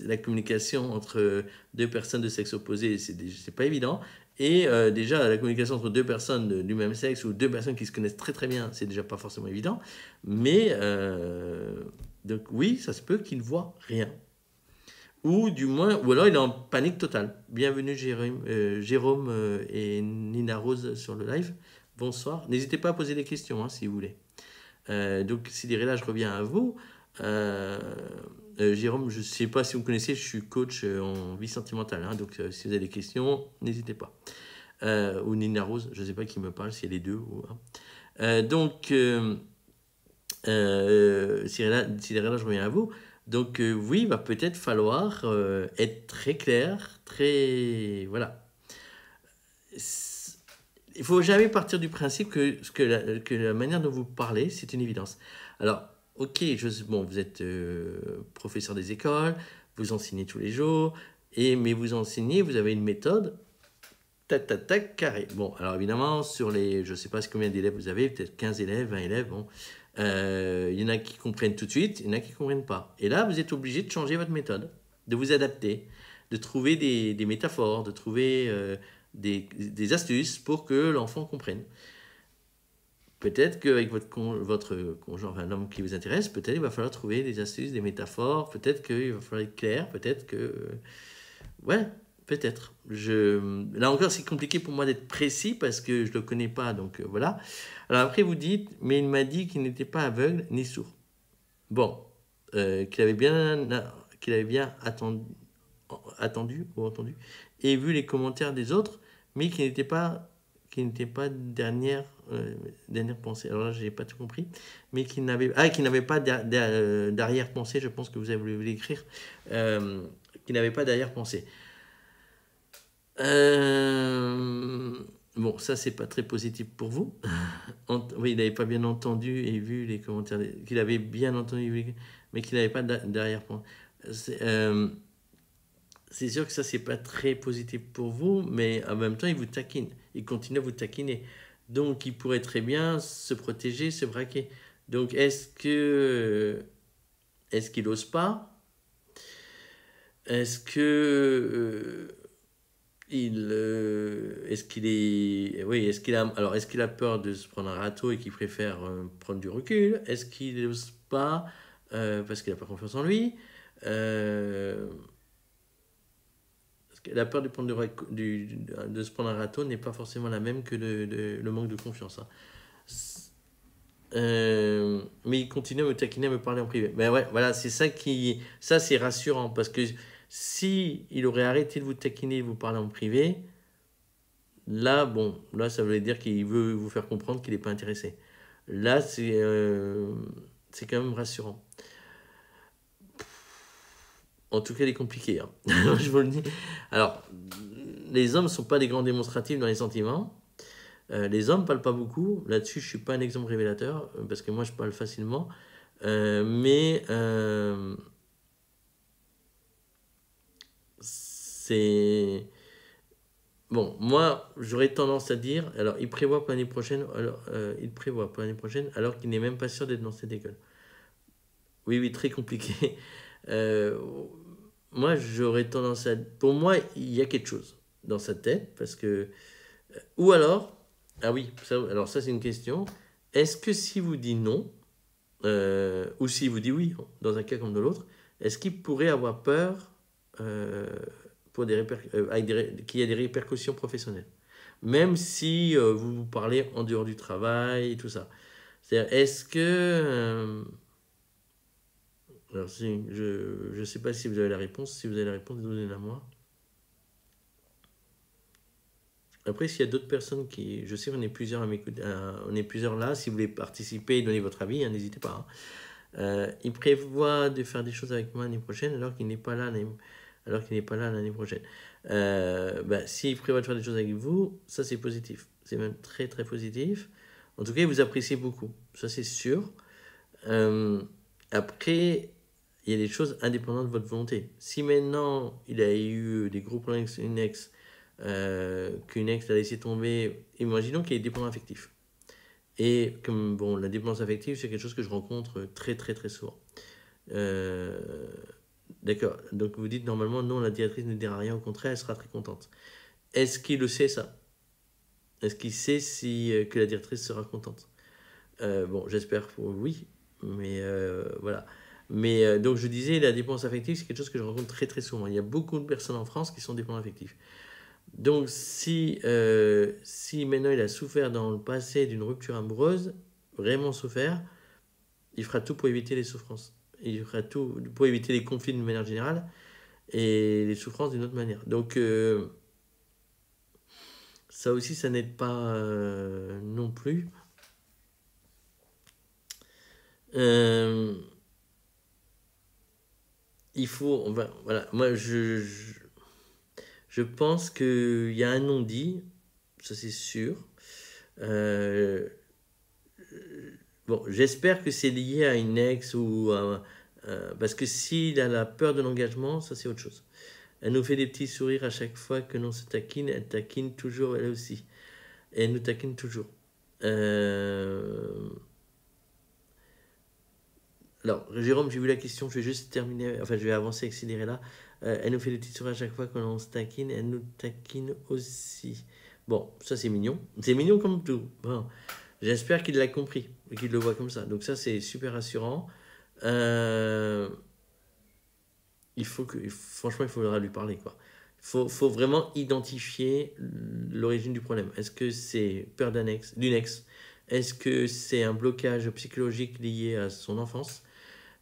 la communication entre deux personnes de sexe opposé, c'est pas évident. Et déjà, la communication entre deux personnes du même sexe ou deux personnes qui se connaissent très très bien, c'est déjà pas forcément évident. Mais, donc oui, ça se peut qu'il ne voit rien. Ou du moins, ou alors il est en panique totale. Bienvenue Jérôme et Nina Rose sur le live. Bonsoir. N'hésitez pas à poser des questions hein, si vous voulez. Donc, Sidérella, je reviens à vous. Jérôme, je ne sais pas si vous me connaissez, je suis coach en vie sentimentale. Hein, donc, si vous avez des questions, n'hésitez pas. Ou Nina Rose, je ne sais pas qui me parle, s'il y a les deux. Donc, Sidérella, je reviens à vous. Donc, oui, il va peut-être falloir être très clair, très. Voilà. Il ne faut jamais partir du principe que la manière dont vous parlez, c'est une évidence. Alors, ok, vous êtes professeur des écoles, vous enseignez tous les jours, mais vous enseignez, vous avez une méthode, tac, tac, tac, carré. Bon, alors évidemment, sur les, je ne sais pas combien d'élèves vous avez, peut-être 15 élèves, 20 élèves, bon, il y en a qui comprennent tout de suite, il y en a qui ne comprennent pas. Et là, vous êtes obligé de changer votre méthode, de vous adapter, de trouver des métaphores, de trouver des astuces pour que l'enfant comprenne. Peut-être qu'avec votre conjoint, enfin l'homme qui vous intéresse, peut-être il va falloir trouver des astuces, des métaphores, peut-être qu'il va falloir être clair, peut-être que... ouais, peut-être. Là encore, c'est compliqué pour moi d'être précis parce que je ne le connais pas, donc voilà. Alors après, vous dites, mais il m'a dit qu'il n'était pas aveugle ni sourd. Bon, qu'il avait bien attendu ou entendu et vu les commentaires des autres, mais qu'il n'était pas dernière pensée. Alors là, j'ai pas tout compris, mais qu'il n'avait pas d'arrière-pensée. Je pense que vous avez voulu l'écrire, qu'il n'avait pas d'arrière-pensée. Bon, ça c'est pas très positif pour vous. Oui, il n'avait pas bien entendu et vu les commentaires, qu'il avait bien entendu, mais qu'il n'avait pas d'arrière-pensée. C'est sûr que ça, c'est pas très positif pour vous, mais en même temps, il vous taquine. Il continue à vous taquiner. Donc, il pourrait très bien se protéger, se braquer. Donc, est-ce qu'il n'ose pas? Est-ce que est-ce qu'il a peur de se prendre un râteau et qu'il préfère prendre du recul? Est-ce qu'il n'ose pas parce qu'il n'a pas confiance en lui? La peur de se prendre un râteau n'est pas forcément la même que le manque de confiance. Hein. Mais il continue à me taquiner, à me parler en privé. Ben ouais, voilà, c'est ça qui... Ça, c'est rassurant, parce que si il aurait arrêté de vous taquiner, de vous parler en privé, là, bon, là, ça veut dire qu'il veut vous faire comprendre qu'il n'est pas intéressé. Là, c'est quand même rassurant. En tout cas, il est compliqué, hein. Je vous le dis. Alors, les hommes ne sont pas des grands démonstratifs dans les sentiments. Les hommes parlent pas beaucoup. Là-dessus, je suis pas un exemple révélateur, parce que moi, je parle facilement. Mais c'est... Bon, moi, j'aurais tendance à dire, alors, il prévoit pour l'année prochaine, alors qu'il n'est même pas sûr d'être dans cette école. Oui, oui, très compliqué. Euh, Moi, j'aurais tendance à... Pour moi, il y a quelque chose dans sa tête, parce que... Ou alors... Ah oui, alors ça, c'est une question. Est-ce que si vous dit non, ou si vous dit oui, dans un cas comme dans l'autre, est-ce qu'il pourrait avoir peur euh, pour qu'il y ait des répercussions professionnelles? Même si vous vous parlez en dehors du travail et tout ça. C'est-à-dire, est-ce que... alors, je ne sais pas si vous avez la réponse. Si vous avez la réponse, donnez-la moi. Après, s'il y a d'autres personnes qui... Je sais qu'on est plusieurs à m'écouter. On est plusieurs là. Si vous voulez participer et donner votre avis, hein, n'hésitez pas, hein. Il prévoit de faire des choses avec moi l'année prochaine alors qu'il n'est pas là l'année prochaine. Bah, s'il prévoit de faire des choses avec vous, ça c'est positif. C'est même très très positif. En tout cas, il vous apprécie beaucoup. Ça c'est sûr. Euh, Après, il y a des choses indépendantes de votre volonté. Si maintenant il a eu des gros problèmes avec une ex, qu'une ex l'a laissé tomber, imaginons qu'il est dépendant affectif. Et comme bon, la dépendance affective, c'est quelque chose que je rencontre très très très souvent. Euh, D'accord. Donc vous dites normalement non, la directrice ne dira rien, au contraire, elle sera très contente. Est-ce qu'il le sait ça? Est-ce qu'il sait si que la directrice sera contente? Bon, j'espère pour oui, mais voilà. Mais donc je disais, la dépendance affective, c'est quelque chose que je rencontre très très souvent. Il y a beaucoup de personnes en France qui sont dépendants affectifs. Donc si maintenant il a souffert dans le passé d'une rupture amoureuse, vraiment souffert, il fera tout pour éviter les souffrances. Il fera tout pour éviter les conflits de manière générale et les souffrances d'une autre manière. Donc ça aussi, ça n'aide pas non plus. Euh, il faut, voilà, moi je pense qu'il y a un non-dit, ça c'est sûr. Euh, bon, j'espère que c'est lié à une ex ou parce que s'il a la peur de l'engagement, ça c'est autre chose. Elle nous fait des petits sourires à chaque fois que l'on se taquine. Elle taquine toujours elle aussi. Et elle nous taquine toujours. Euh, Alors, Jérôme, j'ai vu la question. Je vais juste terminer. Enfin, je vais avancer, accélérer là. Elle nous fait des petits sourires à chaque fois que l'on se taquine. Elle nous taquine aussi. Bon, ça c'est mignon. C'est mignon comme tout. Bon, j'espère qu'il l'a compris et qu'il le voit comme ça. Donc ça c'est super rassurant. Euh, franchement, il faudra lui parler, quoi. Faut vraiment identifier l'origine du problème. Est-ce que c'est peur d'une ex? Est-ce que c'est un blocage psychologique lié à son enfance?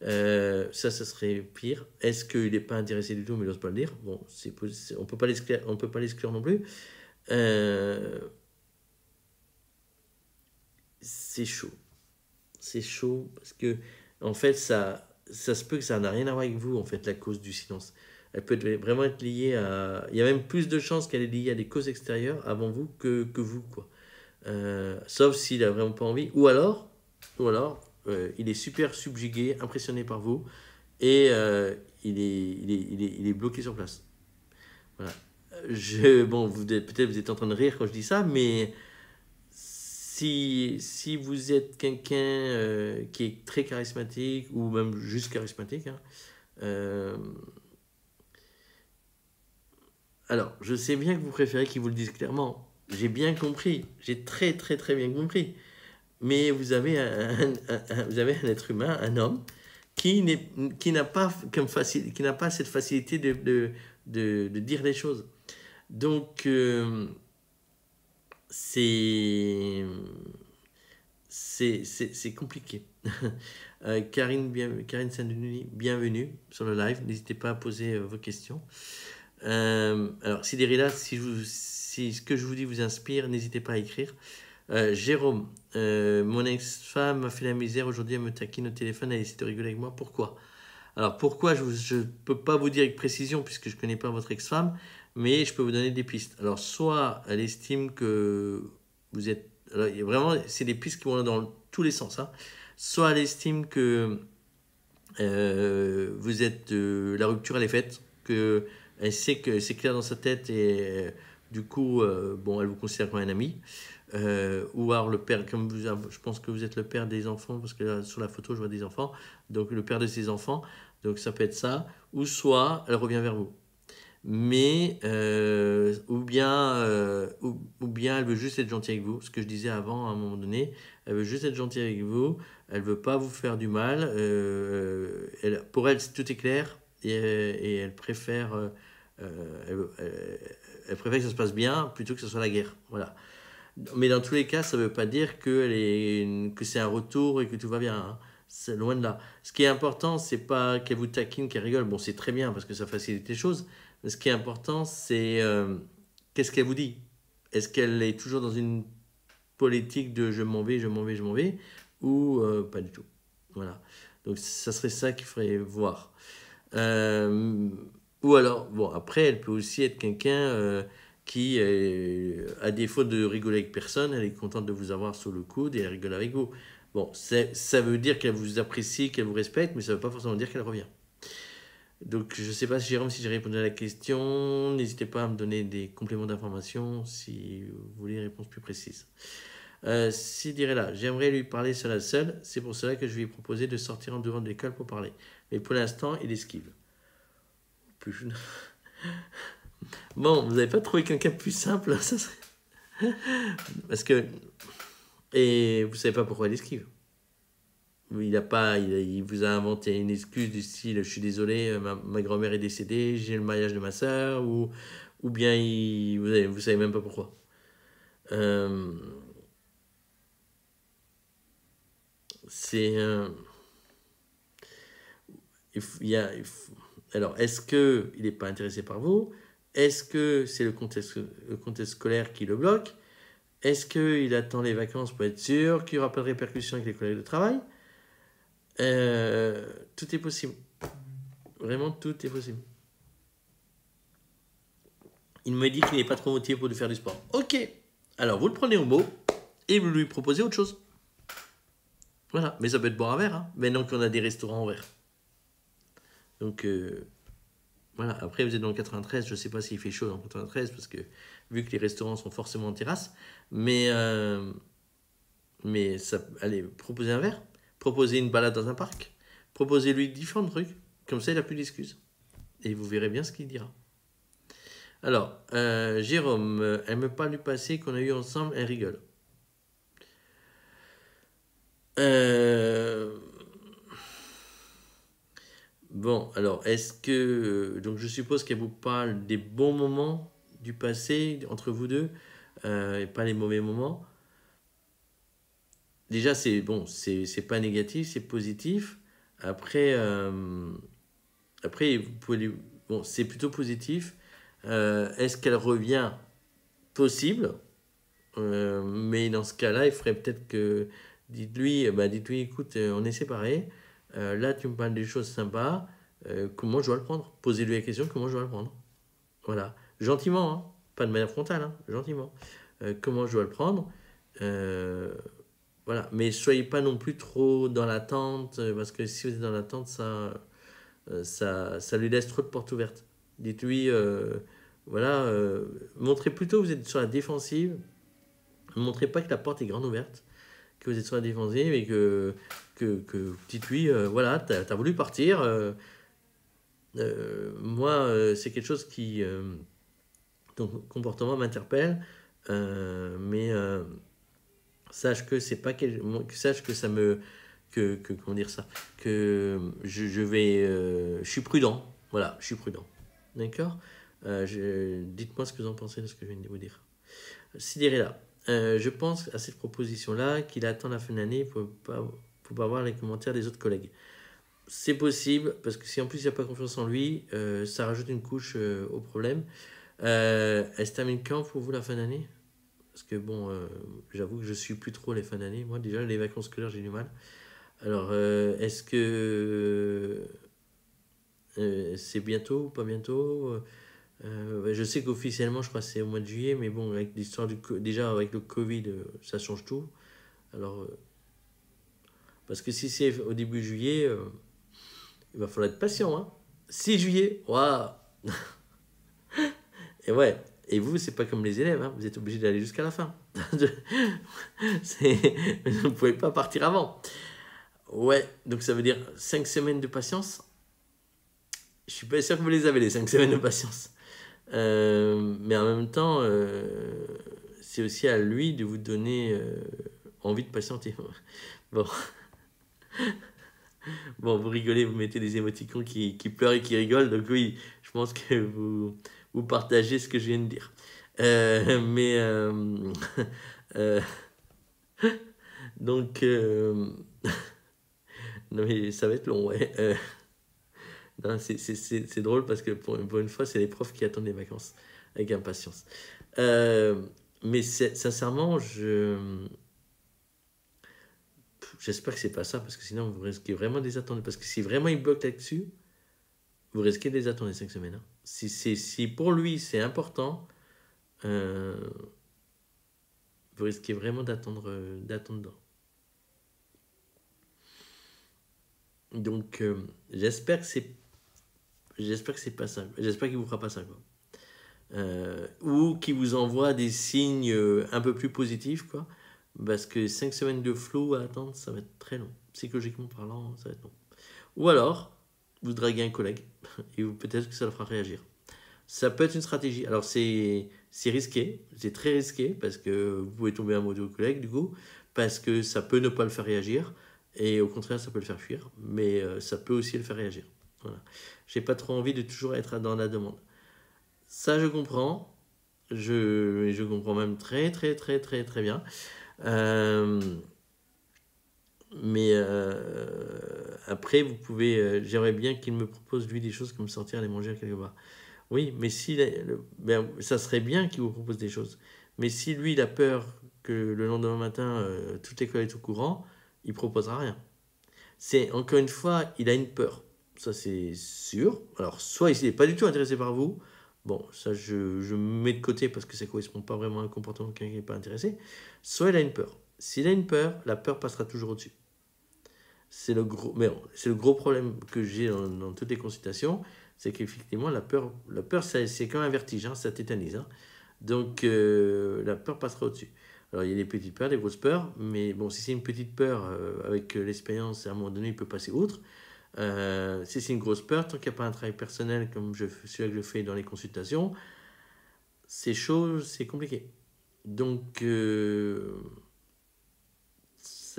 Ça serait pire. Est-ce qu'il n'est pas intéressé du tout, mais il n'ose pas le dire? Bon, on peut pas l'exclure non plus. Euh, c'est chaud. C'est chaud parce que, en fait, ça se peut que ça n'a rien à voir avec vous, en fait, la cause du silence. Elle peut vraiment être liée à... Il y a même plus de chances qu'elle est liée à des causes extérieures avant vous que vous, quoi. Sauf s'il a vraiment pas envie. Ou alors il est super subjugué, impressionné par vous, et il est bloqué sur place. Voilà. Bon, peut-être vous êtes en train de rire quand je dis ça, mais si vous êtes quelqu'un qui est très charismatique, ou même juste charismatique, hein, euh, alors je sais bien que vous préférez qu'ils vous le disent clairement. J'ai bien compris, j'ai très très très bien compris. Mais vous avez vous avez un être humain, un homme, qui n'a pas, qui n'a pas cette facilité de dire les choses. Donc, c'est c'est compliqué. Karine Saint-Denis, bienvenue sur le live. N'hésitez pas à poser vos questions. Alors, Sidérila, si ce que je vous dis vous inspire, n'hésitez pas à écrire. Jérôme, mon ex-femme m'a fait la misère. Aujourd'hui, elle me taquine au téléphone. Elle essaie de rigoler avec moi. Pourquoi? Alors, pourquoi, je ne peux pas vous dire avec précision puisque je ne connais pas votre ex-femme, mais je peux vous donner des pistes. Alors, soit elle estime que vous êtes... Alors, vraiment, c'est des pistes qui vont dans tous les sens. Hein. Soit elle estime que vous êtes... la rupture, elle est faite, que elle sait que c'est clair dans sa tête et du coup, bon, elle vous considère comme un ami. Ou alors le père, comme vous, je pense que vous êtes le père des enfants, parce que là, sur la photo, je vois des enfants, donc le père de ses enfants, donc ça peut être ça, ou soit elle revient vers vous. Mais, ou bien elle veut juste être gentille avec vous, ce que je disais avant, à un moment donné, elle veut juste être gentille avec vous, elle veut pas vous faire du mal, pour elle, tout est clair, et elle préfère... elle préfère que ça se passe bien plutôt que ce soit la guerre. Voilà. Mais dans tous les cas, ça ne veut pas dire que c'est un retour et que tout va bien. Hein. C'est loin de là. Ce qui est important, c'est pas qu'elle vous taquine, qu'elle rigole. Bon, c'est très bien parce que ça facilite les choses. Mais ce qui est important, c'est qu'est-ce qu'elle vous dit. Est-ce qu'elle est toujours dans une politique de je m'en vais, je m'en vais, je m'en vais, ou pas du tout. Voilà. Donc ça serait ça qu'il faudrait voir. Ou alors, bon, après, elle peut aussi être quelqu'un qui, à défaut de rigoler avec personne, elle est contente de vous avoir sous le coude et elle rigole avec vous. Bon, ça veut dire qu'elle vous apprécie, qu'elle vous respecte, mais ça ne veut pas forcément dire qu'elle revient. Donc, je ne sais pas, Jérôme, si j'ai répondu à la question. N'hésitez pas à me donner des compléments d'information si vous voulez une réponse plus précise. Là, j'aimerais lui parler seul à seul. C'est pour cela que je lui ai proposé de sortir en dehors de l'école pour parler. Mais pour l'instant, il esquive. Bon, vous n'avez pas trouvé quelqu'un plus simple ça serait... Parce que... Et vous savez pas pourquoi il esquive. Il vous a inventé une excuse du style je suis désolé, ma grand-mère est décédée, j'ai le mariage de ma soeur, ou bien vous savez même pas pourquoi. C'est... alors, est-ce qu'il n'est pas intéressé par vous? Est-ce que c'est le contexte scolaire qui le bloque? Est-ce qu'il attend les vacances pour être sûr qu'il n'y aura pas de répercussions avec les collègues de travail? Tout est possible. Vraiment, tout est possible. Il me dit qu'il n'est pas trop motivé pour faire du sport. Ok. Alors, vous le prenez au mot et vous lui proposez autre chose. Voilà. Mais ça peut être boire un verre. Hein. Maintenant qu'on a des restaurants en verre. Donc, voilà. Après, vous êtes dans le 93. Je ne sais pas s'il fait chaud dans le 93 parce que vu que les restaurants sont forcément en terrasse. Mais ça, allez, proposez un verre. Proposez une balade dans un parc. Proposez-lui différents trucs. Comme ça, il n'a plus d'excuses. Et vous verrez bien ce qu'il dira. Alors, Jérôme, elle me parle du passé qu'on a eu ensemble, elle rigole. Bon, alors, est-ce que... donc, je suppose qu'elle vous parle des bons moments du passé entre vous deux, et pas les mauvais moments. Déjà, c'est bon, c'est pas négatif, c'est positif. Après, après vous pouvez lui... Bon, c'est plutôt positif. Est-ce qu'elle revient? Possible. Mais dans ce cas-là, il faudrait peut-être que... dites-lui, écoute, on est séparés. Là, tu me parles des choses sympas. Comment je dois le prendre? Posez-lui la question, comment je dois le prendre? Voilà. Gentiment, hein. Pas de manière frontale, hein. Gentiment. Comment je dois le prendre? Voilà. Mais soyez pas non plus trop dans l'attente, parce que si vous êtes dans l'attente, ça lui laisse trop de portes ouvertes. Dites-lui, voilà, montrez plutôt que vous êtes sur la défensive. Ne montrez pas que la porte est grande ouverte, que vous êtes sur la défensive et que dites-lui, voilà, t'as voulu partir. Moi, c'est quelque chose qui, ton comportement m'interpelle, mais sache que c'est pas sache que ça me, comment dire ça, que je suis prudent. Voilà, je suis prudent. D'accord. Dites-moi ce que vous en pensez de ce que je viens de vous dire. Sidéré là. Je pense à cette proposition-là qu'il attend la fin d'année pour pas voir les commentaires des autres collègues. C'est possible, parce que si en plus il n'y a pas confiance en lui, ça rajoute une couche au problème. Elle se termine quand pour vous la fin d'année? Parce que bon, j'avoue que je suis plus trop les fins d'année. Moi déjà, les vacances scolaires, j'ai du mal. Alors, est-ce que c'est bientôt ou pas bientôt? Je sais qu'officiellement, je crois que c'est au mois de juillet, mais bon, avec l'histoire déjà avec le Covid, ça change tout. Alors, parce que si c'est au début juillet, il va falloir être patient, hein. 6 juillet, waouh! Et ouais, et vous, c'est pas comme les élèves, hein. Vous êtes obligé d'aller jusqu'à la fin. Vous ne pouvez pas partir avant. Ouais, donc ça veut dire 5 semaines de patience. Je suis pas sûr que vous les avez, les 5 semaines de patience. Mais en même temps, c'est aussi à lui de vous donner envie de patienter. Bon. Bon, vous rigolez, vous mettez des émoticons qui pleurent et qui rigolent, donc oui, je pense que vous partagez ce que je viens de dire. Mais euh, donc non mais ça va être long, ouais. Non, c'est drôle parce que pour une fois, c'est les profs qui attendent les vacances avec impatience. Mais sincèrement, j'espère que c'est pas ça, parce que sinon vous risquez vraiment de les attendre. Parce que si vraiment il bloque là-dessus, vous risquez de les attendre les 5 semaines. Hein. Si pour lui c'est important, vous risquez vraiment d'attendre. Donc j'espère que c'est pas ça. J'espère qu'il vous fera pas ça, quoi. Ou qu'il vous envoie des signes un peu plus positifs, quoi. Parce que 5 semaines de flou à attendre, ça va être très long. Psychologiquement parlant, ça va être long. Ou alors, vous draguez un collègue, et peut-être que ça le fera réagir. Ça peut être une stratégie. Alors, c'est risqué, c'est très risqué, parce que vous pouvez tomber amoureux de vos collègues, du coup, parce que ça peut ne pas le faire réagir, et au contraire, ça peut le faire fuir, mais ça peut aussi le faire réagir. Voilà. J'ai pas trop envie de toujours être dans la demande. Ça, je comprends. Je comprends même très, très, très, très, très bien. Mais après, vous pouvez. J'aimerais bien qu'il me propose, lui, des choses comme sortir aller manger quelque part. Oui, mais si. Ça serait bien qu'il vous propose des choses. Mais si lui, il a peur que le lendemain matin, toute l'école est au courant, il proposera rien. C'est, encore une fois, il a une peur. Ça, c'est sûr. Alors, soit il n'est pas du tout intéressé par vous. Bon, ça, je me mets de côté parce que ça ne correspond pas vraiment à un comportement de quelqu'un qui n'est pas intéressé. Soit il a une peur. S'il a une peur, la peur passera toujours au-dessus. C'est le gros problème que j'ai dans toutes les consultations, c'est qu'effectivement, la peur c'est comme un vertige, hein, ça tétanise. Hein. Donc, la peur passera au-dessus. Alors, il y a des petites peurs, des grosses peurs, mais bon, si c'est une petite peur, avec l'expérience, à un moment donné, il peut passer outre. Si c'est une grosse peur, tant qu'il n'y a pas un travail personnel comme celui que je fais dans les consultations, c'est chaud, c'est compliqué. Donc,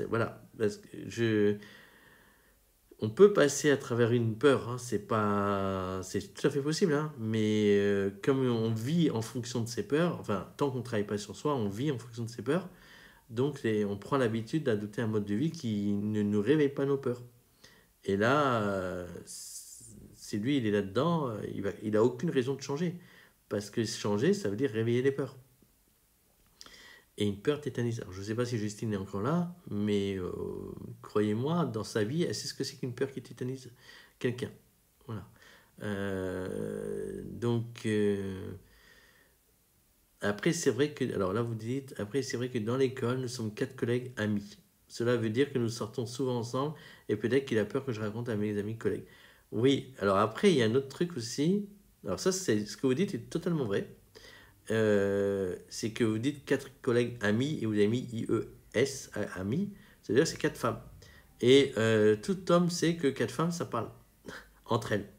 voilà. Parce que on peut passer à travers une peur, hein, c'est tout à fait possible, hein, mais comme on vit en fonction de ses peurs, enfin, tant qu'on ne travaille pas sur soi, on vit en fonction de ses peurs, donc on prend l'habitude d'adopter un mode de vie qui ne nous réveille pas nos peurs. Et là, si lui, il est là-dedans, il n'a aucune raison de changer. Parce que changer, ça veut dire réveiller les peurs. Et une peur tétanise. Alors, je ne sais pas si Justine est encore là, mais croyez-moi, dans sa vie, elle sait ce que c'est qu'une peur qui tétanise quelqu'un. Voilà. Donc, après, c'est vrai que... Alors là, vous dites, après, c'est vrai que dans l'école, nous sommes 4 collègues amis. Cela veut dire que nous sortons souvent ensemble et peut-être qu'il a peur que je raconte à mes amis collègues. Oui, alors après, il y a un autre truc aussi. Alors ça, c'est ce que vous dites est totalement vrai. C'est que vous dites 4 collègues amis et vous avez mis IES, amis. C'est-à-dire que c'est 4 femmes. Et tout homme sait que 4 femmes, ça parle entre elles.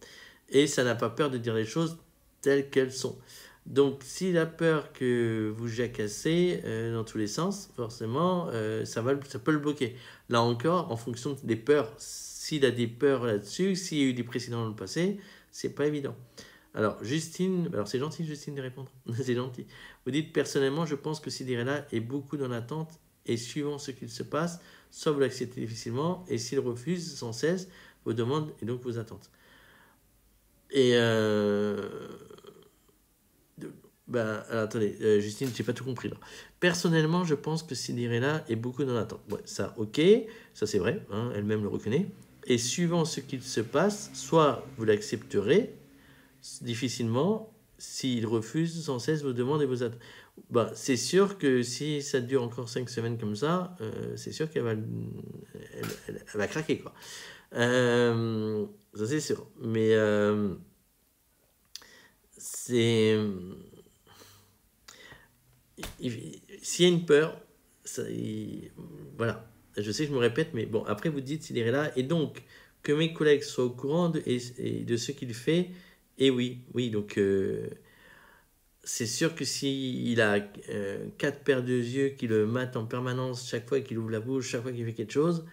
Et ça n'a pas peur de dire les choses telles qu'elles sont. Donc, s'il a peur que vous jacassez dans tous les sens, forcément, ça peut le bloquer. Là encore, en fonction des peurs, s'il a des peurs là-dessus, s'il y a eu des précédents dans le passé, c'est pas évident. Alors, Justine, alors c'est gentil, Justine, de répondre. C'est gentil. Vous dites, personnellement, je pense que Cinderella est beaucoup dans l'attente et suivant ce qu'il se passe, soit vous l'acceptez difficilement et s'il refuse sans cesse vos demandes et donc vos attentes. Et ben, alors, attendez, Justine, j'ai pas tout compris là. Personnellement, je pense que Cinderella est beaucoup dans l'attente. Ouais, ça, ok, ça c'est vrai, hein, elle-même le reconnaît. Et suivant ce qu'il se passe, soit vous l'accepterez difficilement, s'il refuse sans cesse vos demandes et vos attentes. Bah, c'est sûr que si ça dure encore 5 semaines comme ça, c'est sûr qu'elle va, elle va craquer, quoi. Ça c'est sûr. Mais c'est... S'il y a une peur, ça, voilà. Je sais que je me répète, mais bon, après vous dites s'il est là, et donc que mes collègues soient au courant et de ce qu'il fait, et oui, donc c'est sûr que s'il a 4 paires de yeux qui le matent en permanence chaque fois qu'il ouvre la bouche, chaque fois qu'il fait quelque chose,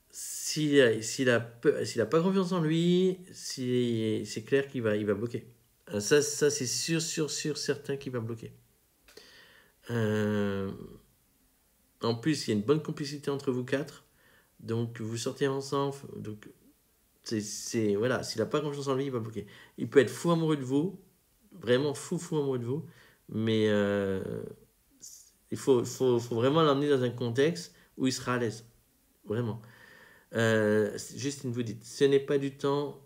s'il a pas confiance en lui, c'est clair il va bloquer. Ça c'est sûr, certain qu'il va bloquer. En plus, il y a une bonne complicité entre vous quatre. Donc, vous sortez ensemble. Donc, voilà, s'il n'a pas confiance en lui, il va bloquer. Il peut être fou amoureux de vous. Vraiment fou amoureux de vous. Mais il faut vraiment l'emmener dans un contexte où il sera à l'aise. Vraiment. Justine, vous dites, ce n'est pas du temps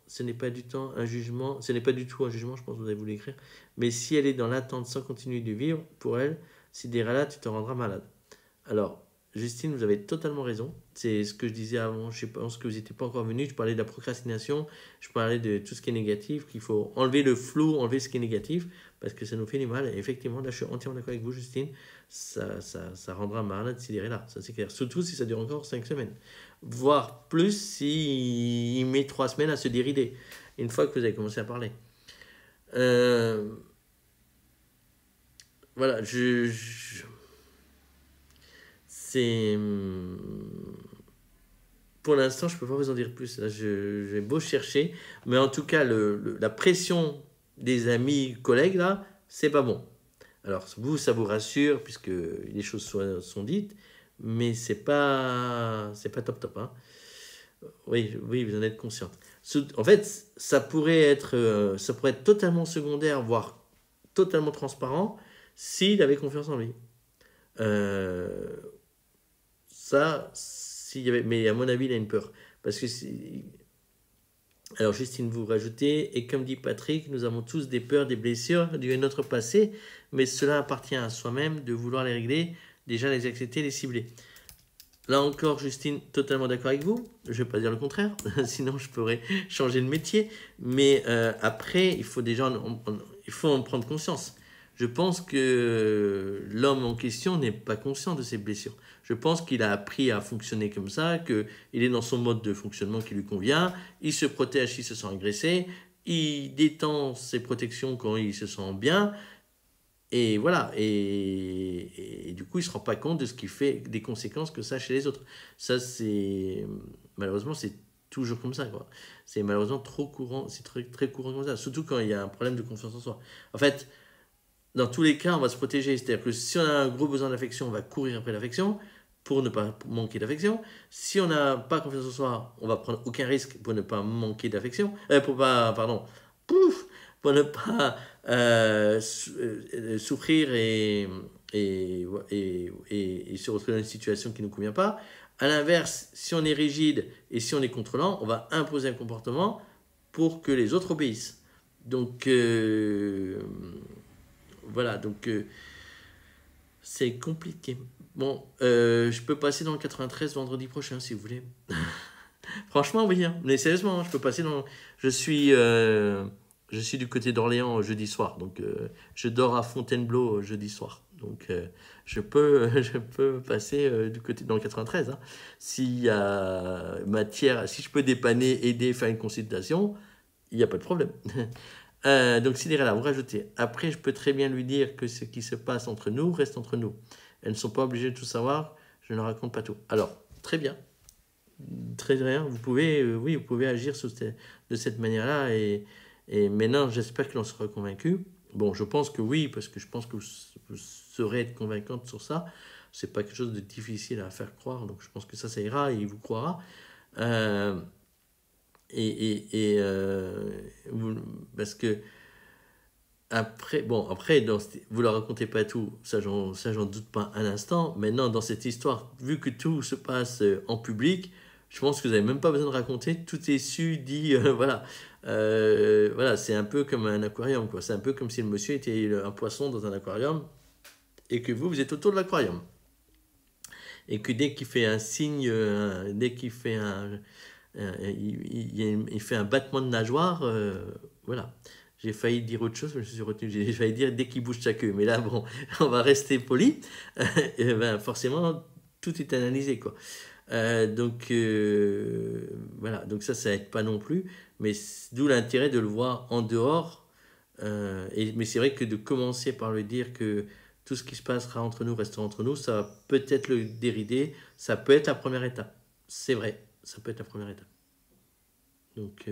un jugement, ce n'est pas du tout un jugement, je pense que vous avez voulu l'écrire, mais si elle est dans l'attente sans continuer de vivre, pour elle, si des là, tu te rendras malade. Alors, Justine, vous avez totalement raison. C'est ce que je disais avant. Je pense que vous n'étiez pas encore venu. Je parlais de la procrastination. Je parlais de tout ce qui est négatif, qu'il faut enlever le flou, enlever ce qui est négatif, parce que ça nous fait du mal. Et effectivement, là, je suis entièrement d'accord avec vous, Justine. Ça rendra malade s'il est là. Ça, c'est clair. Surtout si ça dure encore 5 semaines. Voire plus s'il met 3 semaines à se dérider. Une fois que vous avez commencé à parler. Voilà, c'est... Pour l'instant, je ne peux pas vous en dire plus. Là, je vais beau chercher. Mais en tout cas, la pression des amis, collègues, là, c'est pas bon. Alors, vous, ça vous rassure, puisque les choses sont dites. Mais c'est pas top, hein. Oui, vous en êtes consciente. En fait, ça pourrait être totalement secondaire, voire totalement transparent, s'il avait confiance en lui. Ça, s'il y avait, mais à mon avis, il a une peur. Parce que alors, Justine, vous rajoutez, et comme dit Patrick, nous avons tous des peurs, des blessures dues à notre passé, mais cela appartient à soi-même de vouloir les régler, déjà les accepter, les cibler. Là encore, Justine, totalement d'accord avec vous. Je ne vais pas dire le contraire, sinon je pourrais changer de métier. Mais après, il faut déjà il faut en prendre conscience. Je pense que l'homme en question n'est pas conscient de ses blessures. Je pense qu'il a appris à fonctionner comme ça, qu'il est dans son mode de fonctionnement qui lui convient, il se protège s'il se sent agressé, il détend ses protections quand il se sent bien, et voilà, et du coup, il ne se rend pas compte de ce qui fait des conséquences que ça chez les autres. Ça, malheureusement, c'est toujours comme ça, quoi. C'est malheureusement trop courant, c'est très, très courant comme ça, surtout quand il y a un problème de confiance en soi. En fait, dans tous les cas, on va se protéger. C'est-à-dire que si on a un gros besoin d'affection, on va courir après l'affection pour ne pas manquer d'affection. Si on n'a pas confiance en soi, on va prendre aucun risque pour ne pas manquer d'affection. Pour ne pas souffrir et se retrouver dans une situation qui ne nous convient pas. À l'inverse, si on est rigide et si on est contrôlant, on va imposer un comportement pour que les autres obéissent. Donc, voilà, donc c'est compliqué. Bon, je peux passer dans le 93 vendredi prochain si vous voulez. Franchement, oui, hein. Mais sérieusement, je peux passer dans. Je suis du côté d'Orléans jeudi soir, donc je dors à Fontainebleau jeudi soir. Donc je peux passer du côté dans le 93. Hein. S'il y a matière, si je peux dépanner, aider, faire une consultation, il n'y a pas de problème. Donc Cinderella, vous rajoutez. Après, je peux très bien lui dire que ce qui se passe entre nous reste entre nous. Elles ne sont pas obligées de tout savoir. Je ne raconte pas tout. Alors, très bien. Très bien. Vous pouvez, oui, vous pouvez agir de cette manière-là et Et maintenant, j'espère que l'on sera convaincu. Bon, je pense que oui, parce que je pense que vous saurez être convaincante sur ça. C'est pas quelque chose de difficile à faire croire, donc je pense que ça ira et il vous croira. Euh, Parce que après, bon, après, vous leur racontez pas tout, ça j'en doute pas un instant. Maintenant, dans cette histoire, vu que tout se passe en public, je pense que vous n'avez même pas besoin de raconter, tout est su, dit, voilà. Voilà, c'est un peu comme un aquarium, quoi. C'est un peu comme si le monsieur était un poisson dans un aquarium et que vous êtes autour de l'aquarium. Et que dès qu'il fait un signe, dès qu'il fait il fait un battement de nageoire, voilà. J'ai failli dire autre chose, mais je me suis retenu. J'ai failli dire dès qu'il bouge sa queue. Mais là, bon, on va rester poli. Et ben, forcément, tout est analysé, quoi. Voilà. Donc ça aide pas non plus. Mais d'où l'intérêt de le voir en dehors. Mais c'est vrai que de commencer par lui dire que tout ce qui se passera entre nous restera entre nous, ça va peut-être le dérider. Ça peut être la première étape. C'est vrai, ça peut être la première étape. Donc,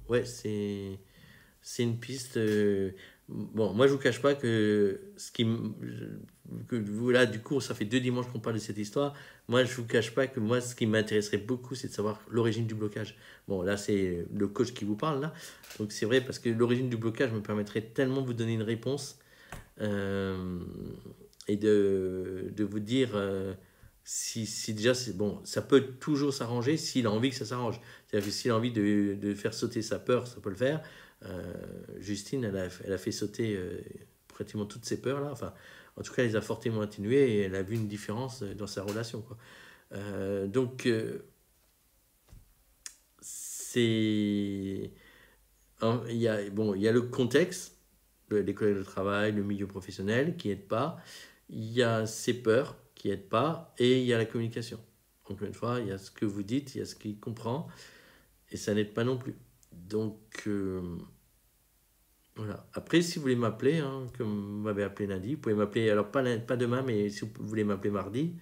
ouais, c'est une piste. Bon, moi, je vous cache pas que que vous, là, du coup, ça fait 2 dimanches qu'on parle de cette histoire. Moi, je vous cache pas que moi, ce qui m'intéresserait beaucoup, c'est de savoir l'origine du blocage. Bon, là, c'est le coach qui vous parle, là. Donc, c'est vrai, parce que l'origine du blocage me permettrait tellement de vous donner une réponse euh, et de vous dire si déjà, c'est bon, ça peut toujours s'arranger s'il a envie que ça s'arrange. C'est-à-dire que s'il a envie de faire sauter sa peur, ça peut le faire. Justine, elle a fait sauter pratiquement toutes ses peurs là. Enfin, en tout cas, elle les a fortement atténuées et elle a vu une différence dans sa relation, quoi. Donc, c'est. Bon, il y a le contexte, les collègues de travail, le milieu professionnel qui n'aide pas. Il y a ses peurs qui n'aident pas. Et il y a la communication. Encore une fois, il y a ce que vous dites, il y a ce qu'il comprend. Et ça n'aide pas non plus. Donc, voilà. Après, si vous voulez m'appeler, hein, comme vous m'avez appelé lundi, vous pouvez m'appeler, alors pas demain, mais si vous voulez m'appeler mardi,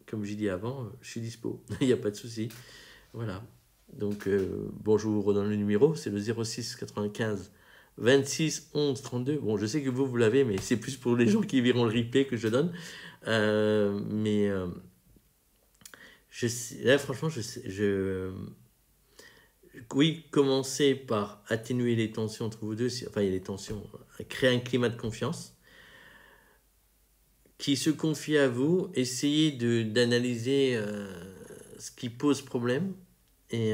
comme j'ai dit avant, je suis dispo. Il n'y a pas de souci. Voilà. Donc, bon, je vous redonne le numéro, c'est le 06 95 26 11 32. Bon, je sais que vous l'avez, mais c'est plus pour les gens qui verront le replay que je donne. Mais là, franchement, oui, commencer par atténuer les tensions entre vous deux, enfin, il y a des tensions, créer un climat de confiance qui se confie à vous, essayez d'analyser ce qui pose problème et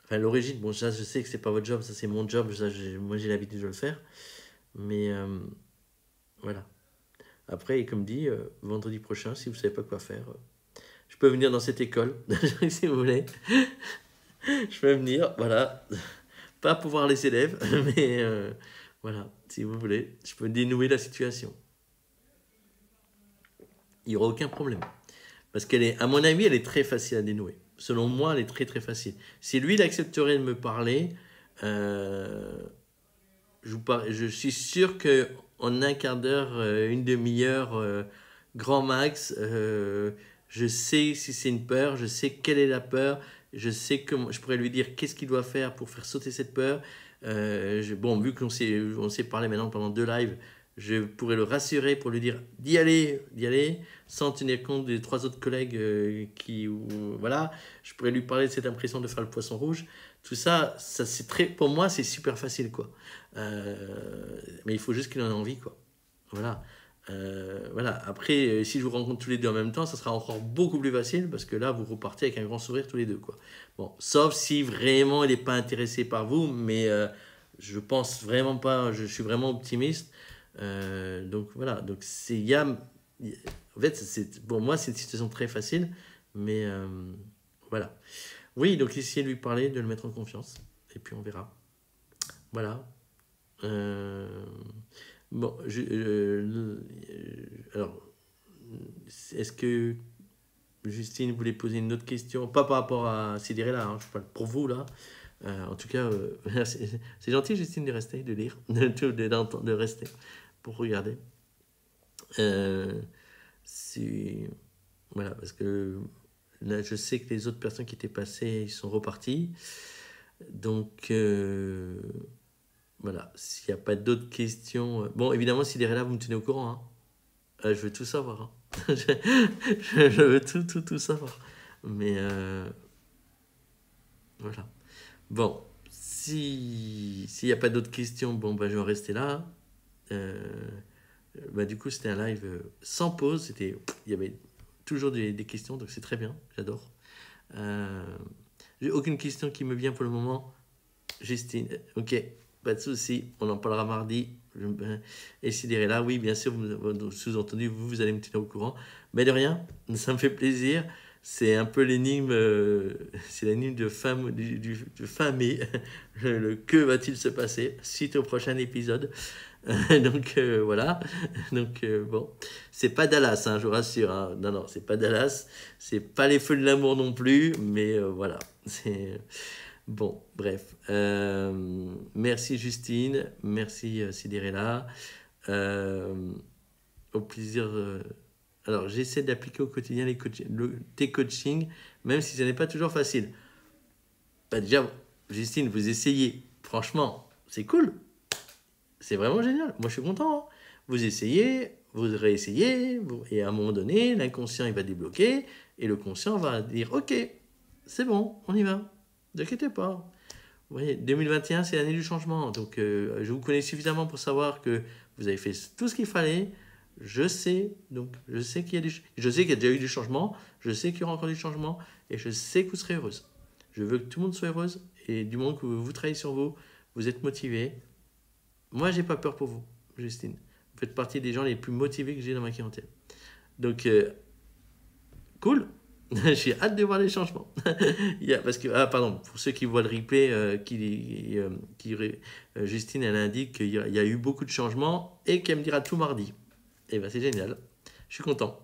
enfin, l'origine. Bon, ça, je sais que c'est pas votre job, ça c'est mon job, moi j'ai l'habitude de le faire, mais voilà. Après, comme dit, vendredi prochain, si vous savez pas quoi faire, je peux venir dans cette école, si vous voulez. Je peux venir, voilà. Pas pour voir les élèves, mais voilà, si vous voulez, je peux dénouer la situation. Il n'y aura aucun problème. Parce qu'elle est, à mon avis, elle est très facile à dénouer. Selon moi, elle est très très facile. Si lui, il accepterait de me parler, euh, je suis sûr qu'en un quart d'heure, une demi-heure, grand max, je sais si c'est une peur, je sais quelle est la peur, je sais comment, je pourrais lui dire qu'est-ce qu'il doit faire pour faire sauter cette peur. Bon, vu on s'est parlé maintenant pendant 2 lives, je pourrais le rassurer pour lui dire d'y aller, sans tenir compte des 3 autres collègues voilà. Je pourrais lui parler de cette impression de faire le poisson rouge. Tout ça, c'est très, pour moi, c'est super facile, quoi. Mais il faut juste qu'il en ait envie, quoi. Voilà. Voilà. Après, si je vous rencontre tous les deux en même temps, ça sera encore beaucoup plus facile parce que là, vous repartez avec un grand sourire tous les deux, quoi. Bon, sauf si vraiment il n'est pas intéressé par vous, mais je pense vraiment pas, je suis vraiment optimiste. Donc voilà. Donc en fait, pour moi, c'est une situation très facile, mais voilà. Oui, donc essayez de lui parler, de le mettre en confiance, et puis on verra. Voilà. Euh, Bon, alors, est-ce que Justine voulait poser une autre question? Pas par rapport à Cinderella, hein, je parle pour vous là. En tout cas, c'est gentil Justine de rester, de lire, de rester pour regarder. Euh, voilà, parce que là, je sais que les autres personnes qui étaient passées, ils sont repartis. Donc, voilà, s'il n'y a pas d'autres questions... Bon, évidemment, s'il est là, vous me tenez au courant. Hein. Je veux tout savoir. Hein. je veux tout savoir. Mais voilà. Bon, s'il n'y a pas d'autres questions, bon, bah, je vais en rester là. Bah, du coup, c'était un live sans pause. Il y avait toujours des questions, donc c'est très bien. J'adore. J'ai aucune question qui me vient pour le moment. Justine, ok, pas de souci, on en parlera mardi. Et Sidéré là, oui, bien sûr, sous-entendu, vous allez me tenir au courant. Mais de rien, ça me fait plaisir. C'est un peu l'énigme, c'est l'énigme de fin mai. Le que va-t-il se passer suite au prochain épisode. Donc voilà. Donc bon, c'est pas Dallas, hein, je vous rassure. Hein. Non, non, c'est pas Dallas. C'est pas les feux de l'amour non plus. Mais voilà, c'est. Bon, bref. Merci Justine, merci Sidérella. Au plaisir. Alors, j'essaie d'appliquer au quotidien tes coachings, même si ce n'est pas toujours facile. Bah, déjà, Justine, vous essayez. Franchement, c'est cool. C'est vraiment génial. Moi, je suis content. Hein. Vous essayez, vous réessayez, et à un moment donné, l'inconscient, il va débloquer, et le conscient va dire, ok, c'est bon, on y va. Ne vous inquiétez pas. Vous voyez, 2021, c'est l'année du changement. Donc, je vous connais suffisamment pour savoir que vous avez fait tout ce qu'il fallait. Je sais, donc, je sais qu'il y a déjà eu du changement. Je sais qu'il y aura encore du changement. Et je sais que vous serez heureuse. Je veux que tout le monde soit heureuse. Et du moment que vous travaillez sur vous, vous êtes motivé. Moi, j'ai pas peur pour vous, Justine. Vous faites partie des gens les plus motivés que j'ai dans ma clientèle. Donc, cool. J'ai hâte de voir les changements. Parce que, pardon, pour ceux qui voient le replay, Justine, elle indique qu'il y a eu beaucoup de changements et qu'elle me dira tout mardi. Et ben c'est génial. Je suis content.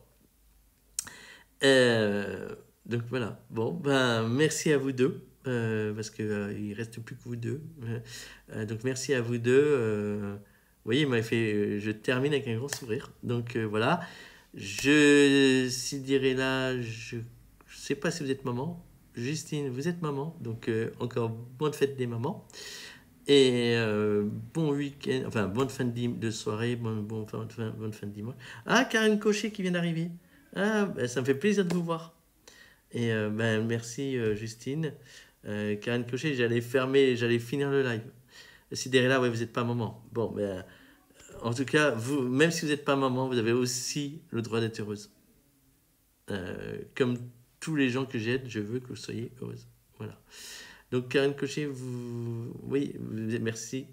Donc voilà. Bon, ben merci à vous deux. Parce qu'il ne reste plus que vous deux. Donc merci à vous deux. Vous voyez, il m'avait fait. Je termine avec un grand sourire. Donc voilà. Je dirais là, je sais pas si vous êtes maman. Justine, vous êtes maman. Donc encore bonne fête des mamans. Et bon week-end, enfin bonne fin de soirée, bonne fin de dimanche. Ah, Karine Cochet qui vient d'arriver. Ah, ben, ça me fait plaisir de vous voir. Et ben, merci Justine. Karine Cochet, j'allais finir le live. Sidérella, ouais, vous n'êtes pas maman. Bon, ben, en tout cas, vous, même si vous n'êtes pas maman, vous avez aussi le droit d'être heureuse. Comme tous les gens que j'aide, je veux que vous soyez heureuse. Voilà. Donc, Karine Cochet, oui, merci.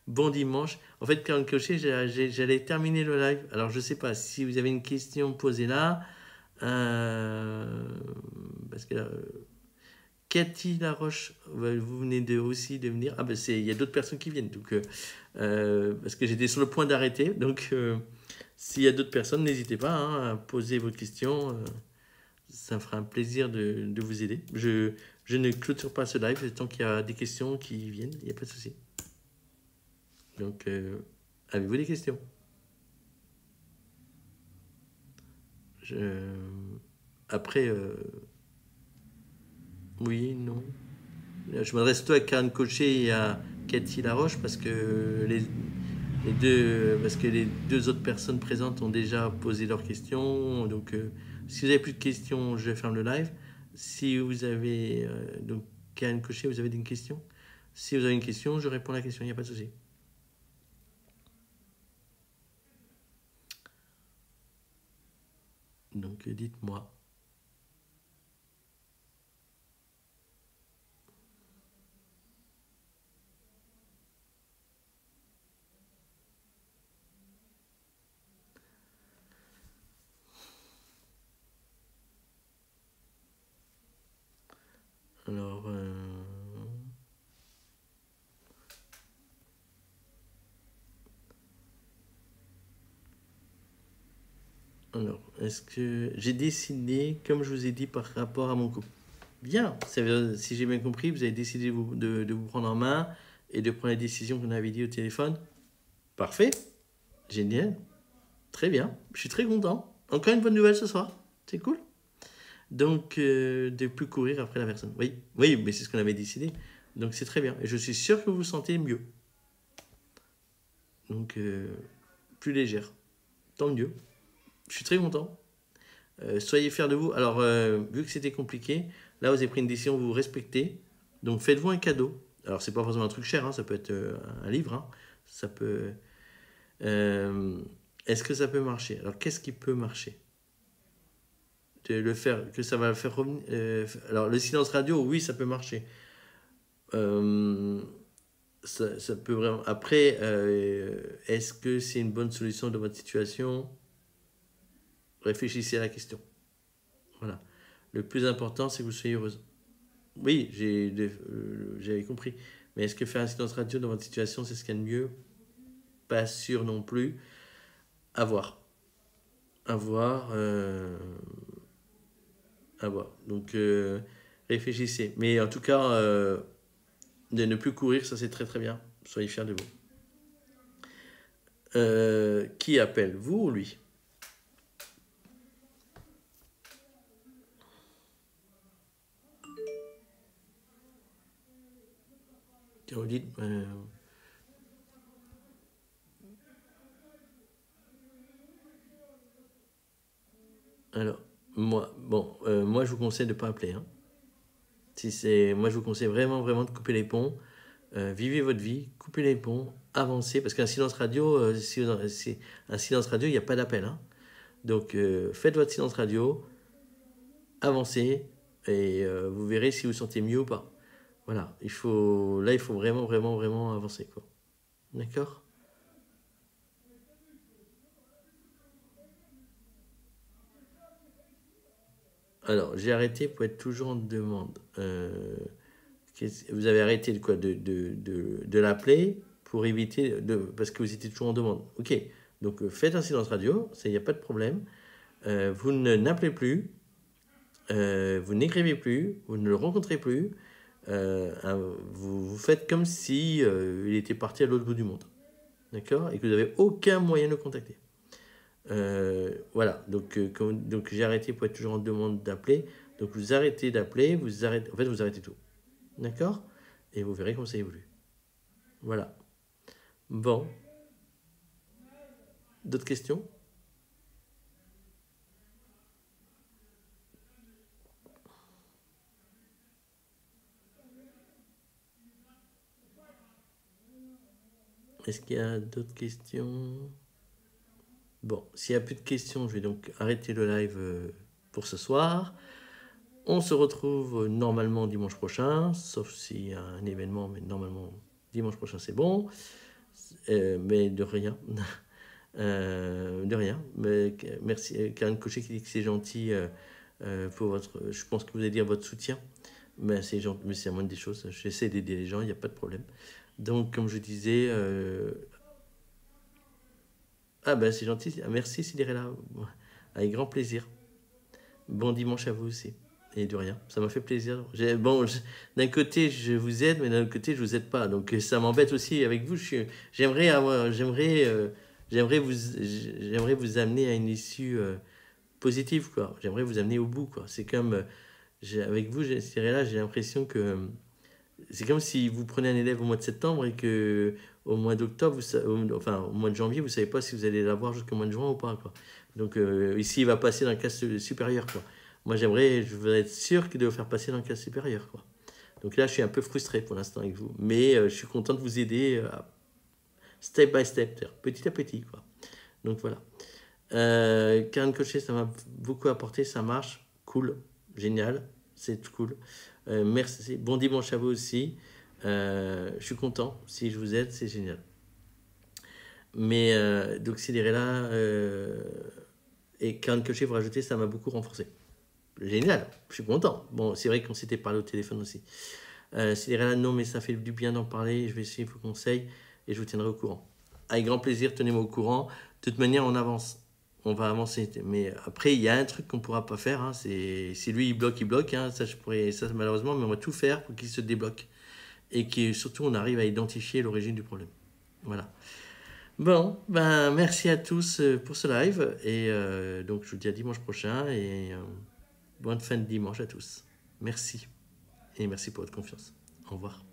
Bon dimanche. En fait, Karine Cochet, j'allais terminer le live. Alors, je ne sais pas si vous avez une question, posez-la. Parce que là, Cathy Laroche, vous venez aussi de venir. Ah ben il y a d'autres personnes qui viennent. Donc, parce que j'étais sur le point d'arrêter. Donc, s'il y a d'autres personnes, n'hésitez pas hein, à poser vos questions. Ça me fera un plaisir de vous aider. Je ne clôture pas ce live tant qu'il y a des questions qui viennent. Il n'y a pas de souci. Donc, avez-vous des questions? Après, oui, non. Je m'adresse toi à Karen Cochet et à Cathy Laroche parce que les deux autres personnes présentes ont déjà posé leurs questions. Donc, si vous n'avez plus de questions, je ferme le live. Si vous avez... donc, Karen Cochet, vous avez une question? Si vous avez une question, je réponds à la question, il n'y a pas de souci. Donc, dites-moi. Alors, est-ce que j'ai décidé, comme je vous ai dit, par rapport à mon couple? Bien, si j'ai bien compris, vous avez décidé de vous prendre en main et de prendre les décisions qu'on avait dit au téléphone. Parfait, génial, très bien, je suis très content. Encore une bonne nouvelle ce soir, c'est cool. Donc, de plus courir après la personne. Oui, mais c'est ce qu'on avait décidé. Donc c'est très bien. Et je suis sûr que vous vous sentez mieux. Donc plus légère. Tant mieux. Je suis très content. Soyez fiers de vous. Alors, vu que c'était compliqué, là, vous avez pris une décision, vous vous respectez. Donc, faites-vous un cadeau. Alors, c'est pas forcément un truc cher, hein, ça peut être un livre. Hein. Ça peut. Est-ce que ça peut marcher? Alors, qu'est-ce qui peut marcher? De le faire, que ça va le faire revenir. Alors, le silence radio, oui, ça peut marcher. Ça peut vraiment. Après, est-ce que c'est une bonne solution de votre situation? Réfléchissez à la question. Voilà. Le plus important, c'est que vous soyez heureuse. Oui, j'avais compris. Mais est-ce que faire un silence radio dans votre situation, c'est ce qu'il y a de mieux? Pas sûr non plus. À voir. À voir. À voir. Donc, réfléchissez. Mais en tout cas, de ne plus courir, ça c'est très très bien. Soyez fiers de vous. Qui appelle, vous ou lui? Vous dites, alors, moi je vous conseille de ne pas appeler. Hein. Moi je vous conseille vraiment vraiment de couper les ponts. Vivez votre vie, coupez les ponts, avancez, parce qu'un silence radio, un silence radio, il n'y a pas d'appel. Hein. Donc faites votre silence radio, avancez, et vous verrez si vous sentez mieux ou pas. Voilà, il faut vraiment, vraiment, vraiment avancer, quoi. D'accord? Alors, j'ai arrêté pour être toujours en demande. Vous avez arrêté de quoi? De l'appeler pour éviter parce que vous étiez toujours en demande. Ok, donc faites un silence radio, il n'y a pas de problème. Vous n'appelez plus, vous n'écrivez plus, vous ne le rencontrez plus. Vous faites comme si il était parti à l'autre bout du monde. D'accord? Et que vous n'avez aucun moyen de le contacter. Voilà, donc j'ai arrêté pour être toujours en demande d'appeler. Donc vous arrêtez d'appeler, vous arrêtez tout. D'accord? Et vous verrez comment ça évolue. Voilà. Bon. D'autres questions? Est-ce qu'il y a d'autres questions? Bon, s'il n'y a plus de questions, je vais donc arrêter le live pour ce soir. On se retrouve normalement dimanche prochain, sauf s'il y a un événement, mais normalement dimanche prochain c'est bon. Mais de rien. De rien. Mais, merci. Karen Cochet qui dit que c'est gentil pour votre. Je pense que vous allez dire votre soutien. Mais c'est gentil, mais c'est la moindre des choses. J'essaie d'aider les gens, il n'y a pas de problème. Donc, comme je disais. Ah ben c'est gentil. Merci Cinderella. Avec grand plaisir. Bon dimanche à vous aussi. Et de rien. Ça m'a fait plaisir. D'un côté, je vous aide, mais d'un autre côté, je vous aide pas. Donc ça m'embête aussi avec vous. J'aimerais vous amener à une issue positive, quoi. J'aimerais vous amener au bout, quoi. C'est comme avec vous, Cinderella, j'ai l'impression que c'est comme si vous prenez un élève au mois de septembre et que au mois d'octobre, enfin au mois de janvier, vous savez pas si vous allez l'avoir jusqu'au mois de juin ou pas, quoi. Donc ici, il va passer dans le classe supérieure, quoi. Moi, je voudrais être sûr qu'il doit faire passer dans le classe supérieure, quoi. Donc là, je suis un peu frustré pour l'instant avec vous, mais je suis content de vous aider step by step, petit à petit, quoi. Donc voilà. Karen Cochet, ça m'a beaucoup apporté, ça marche, cool, génial, c'est cool. Merci, bon dimanche à vous aussi. Je suis content, si je vous aide, c'est génial. Mais donc Cinderella et Karen Cochet, vous rajoutez, ça m'a beaucoup renforcé. Génial, je suis content. Bon, c'est vrai qu'on s'était parlé au téléphone aussi. Cinderella, non, mais ça fait du bien d'en parler. Je vais suivre vos conseils et je vous tiendrai au courant. Avec grand plaisir, tenez-moi au courant. De toute manière, on avance. On va avancer. Mais après, il y a un truc qu'on ne pourra pas faire. Hein, c'est si lui, il bloque. Hein, ça, malheureusement, mais on va tout faire pour qu'il se débloque. Et que surtout, on arrive à identifier l'origine du problème. Voilà. Bon, ben merci à tous pour ce live. Et donc, je vous dis à dimanche prochain. Et bonne fin de dimanche à tous. Merci. Et merci pour votre confiance. Au revoir.